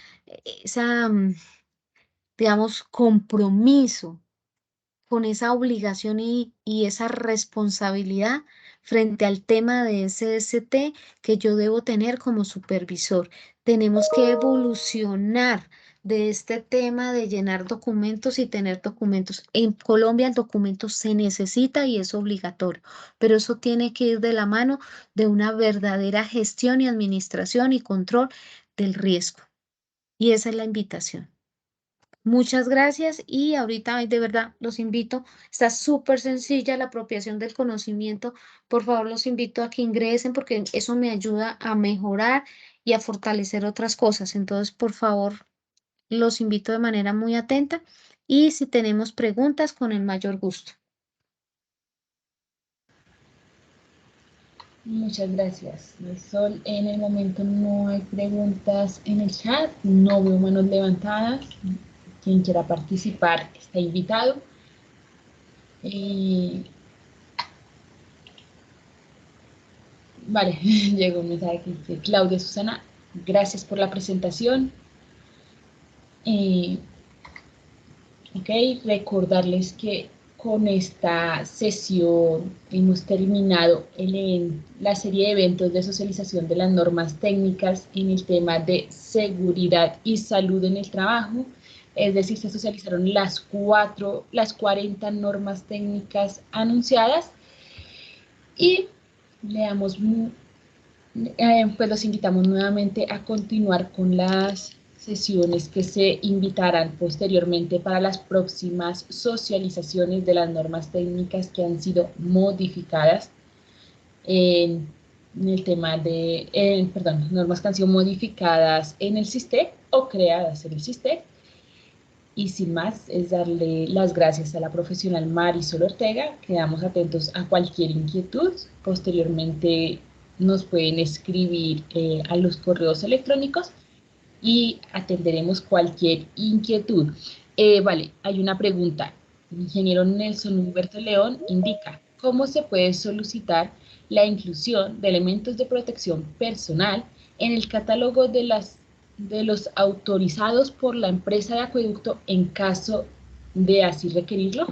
digamos, compromiso con esa obligación y esa responsabilidad frente al tema de SST que yo debo tener como supervisor. Tenemos que evolucionar de este tema de llenar documentos y tener documentos. En Colombia el documento se necesita y es obligatorio, pero eso tiene que ir de la mano de una verdadera gestión y administración y control del riesgo. Y esa es la invitación. Muchas gracias y ahorita de verdad los invito, está súper sencilla la apropiación del conocimiento, por favor los invito a que ingresen porque eso me ayuda a mejorar y a fortalecer otras cosas, entonces por favor los invito de manera muy atenta y si tenemos preguntas con el mayor gusto. Muchas gracias, Sol. En el momento no hay preguntas en el chat, no veo manos levantadas. Quien quiera participar está invitado. Vale, llegó un mensaje que dice: Claudia Susana, gracias por la presentación. Ok, recordarles que con esta sesión hemos terminado la serie de eventos de socialización de las normas técnicas en el tema de seguridad y salud en el trabajo. Es decir, se socializaron las 40 normas técnicas anunciadas y pues los invitamos nuevamente a continuar con las sesiones que se invitarán posteriormente para las próximas socializaciones de las normas técnicas que han sido modificadas en el tema de, normas que han sido modificadas en el SISTEC o creadas en el SISTEC. Y sin más, es darle las gracias a la profesional Marisol Ortega. Quedamos atentos a cualquier inquietud. Posteriormente nos pueden escribir a los correos electrónicos y atenderemos cualquier inquietud. Vale, hay una pregunta. El ingeniero Nelson Humberto León indica: ¿cómo se puede solicitar la inclusión de elementos de protección personal en el catálogo de los autorizados por la empresa de acueducto en caso de así requerirlo?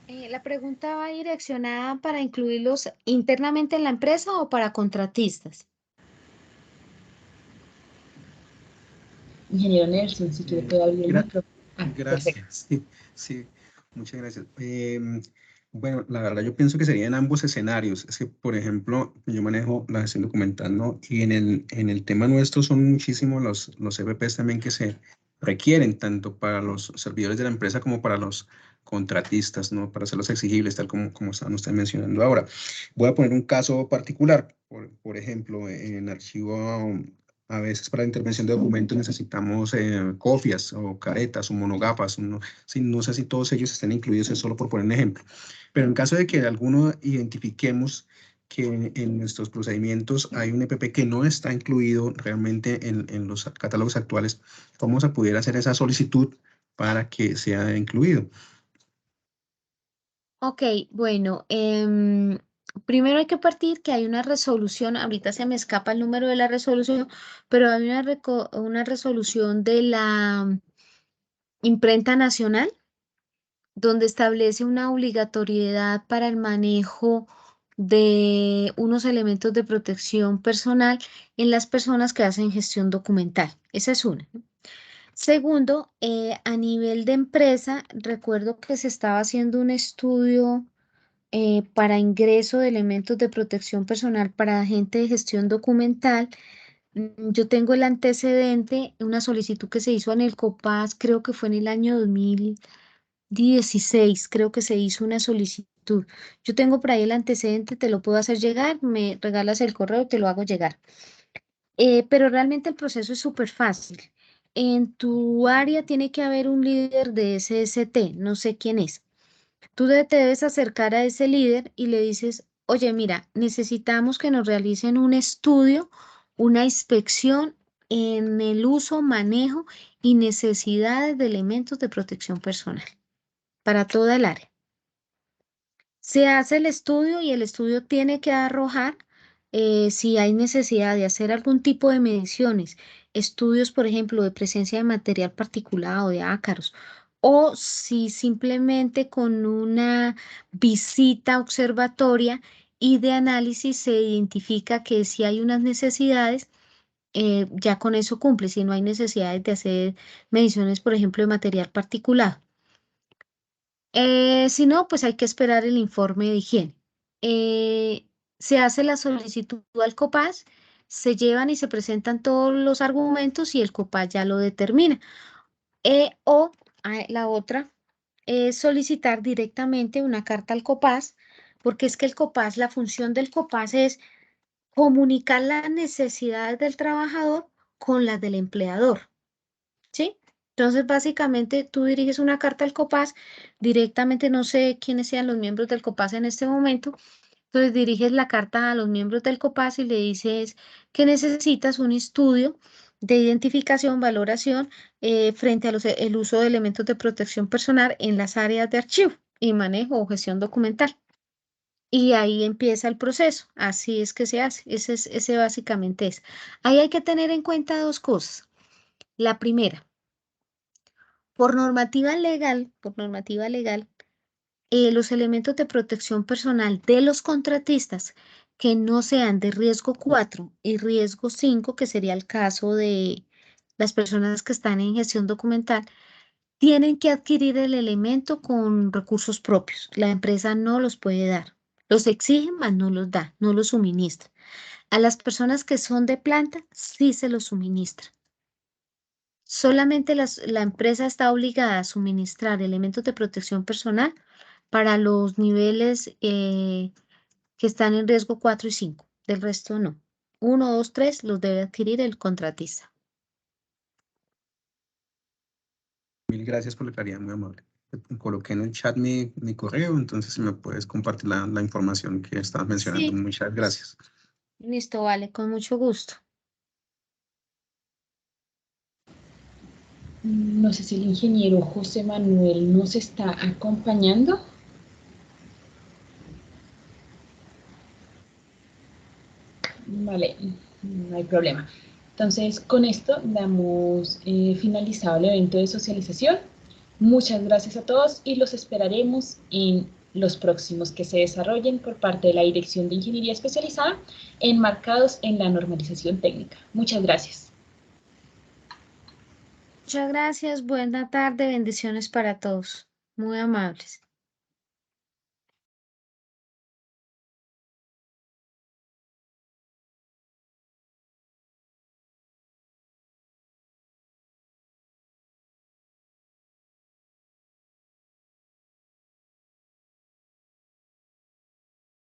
La pregunta va direccionada para incluirlos internamente en la empresa o para contratistas. Ingeniero Nelson, si quiere puede abrir el micrófono. Gracias. Sí, muchas gracias. Bueno, la verdad yo pienso que sería en ambos escenarios. Es que, por ejemplo, yo manejo la gestión documental, ¿no? Y en el tema nuestro son muchísimos los EPPs también que se requieren, tanto para los servidores de la empresa como para los contratistas, ¿no? Para hacerlos exigibles, tal como estaban ustedes mencionando ahora. Voy a poner un caso particular. Por ejemplo, en archivo, a veces para la intervención de documentos necesitamos copias o caretas o monogafas. No sé si todos ellos estén incluidos, es solo por poner un ejemplo. Pero en caso de que alguno identifiquemos que en nuestros procedimientos hay un EPP que no está incluido realmente en los catálogos actuales, vamos a poder hacer esa solicitud para que sea incluido. Ok, bueno, primero hay que partir que hay una resolución, ahorita se me escapa el número de la resolución, pero hay una resolución de la Imprenta Nacional donde establece una obligatoriedad para el manejo de unos elementos de protección personal en las personas que hacen gestión documental. Esa es una, ¿no? Segundo, a nivel de empresa, recuerdo que se estaba haciendo un estudio para ingreso de elementos de protección personal para gente de gestión documental. Yo tengo el antecedente, una solicitud que se hizo en el COPAS, creo que fue en el año 2016, creo que se hizo una solicitud. Yo tengo por ahí el antecedente, te lo puedo hacer llegar, me regalas el correo, te lo hago llegar. Pero realmente el proceso es súper fácil. En tu área tiene que haber un líder de SST, no sé quién es. Tú te debes acercar a ese líder y le dices, oye, mira, necesitamos que nos realicen un estudio, una inspección en el uso, manejo y necesidades de elementos de protección personal para toda el área. Se hace el estudio y el estudio tiene que arrojar si hay necesidad de hacer algún tipo de mediciones, estudios, por ejemplo, de presencia de material particulado, de ácaros, o si simplemente con una visita observatoria y de análisis se identifica que si hay unas necesidades, ya con eso cumple, si no hay necesidades de hacer mediciones, por ejemplo, de material particulado. Si no, pues hay que esperar el informe de higiene. Se hace la solicitud al COPAS, se llevan y se presentan todos los argumentos y el COPAS ya lo determina. La otra es solicitar directamente una carta al COPAS, porque es que el COPAS, la función del COPAS es comunicar las necesidades del trabajador con las del empleador, ¿sí? Entonces, básicamente, tú diriges una carta al COPAS, directamente no sé quiénes sean los miembros del COPAS en este momento, entonces diriges la carta a los miembros del COPAS y le dices que necesitas un estudio de identificación, valoración frente a el uso de elementos de protección personal en las áreas de archivo y manejo o gestión documental. Y ahí empieza el proceso, así es que se hace, ese básicamente es. Ahí hay que tener en cuenta dos cosas. La primera, por normativa legal, los elementos de protección personal de los contratistas que no sean de riesgo 4 y riesgo 5, que sería el caso de las personas que están en gestión documental, tienen que adquirir el elemento con recursos propios. La empresa no los puede dar. Los exige, mas no los da, no los suministra. A las personas que son de planta, sí se los suministra. Solamente la empresa está obligada a suministrar elementos de protección personal para los niveles que están en riesgo 4 y 5. Del resto no. 1, 2, 3 los debe adquirir el contratista. Mil gracias por la claridad, muy amable. Coloqué en el chat mi correo, entonces si me puedes compartir la información que estabas mencionando. Sí. Muchas gracias. Listo, vale, con mucho gusto. No sé si el ingeniero José Manuel nos está acompañando. Vale, no hay problema. Entonces, con esto damos finalizado el evento de socialización. Muchas gracias a todos y los esperaremos en los próximos que se desarrollen por parte de la Dirección de Ingeniería Especializada, enmarcados en la normalización técnica. Muchas gracias. Muchas gracias, buena tarde, bendiciones para todos. Muy amables.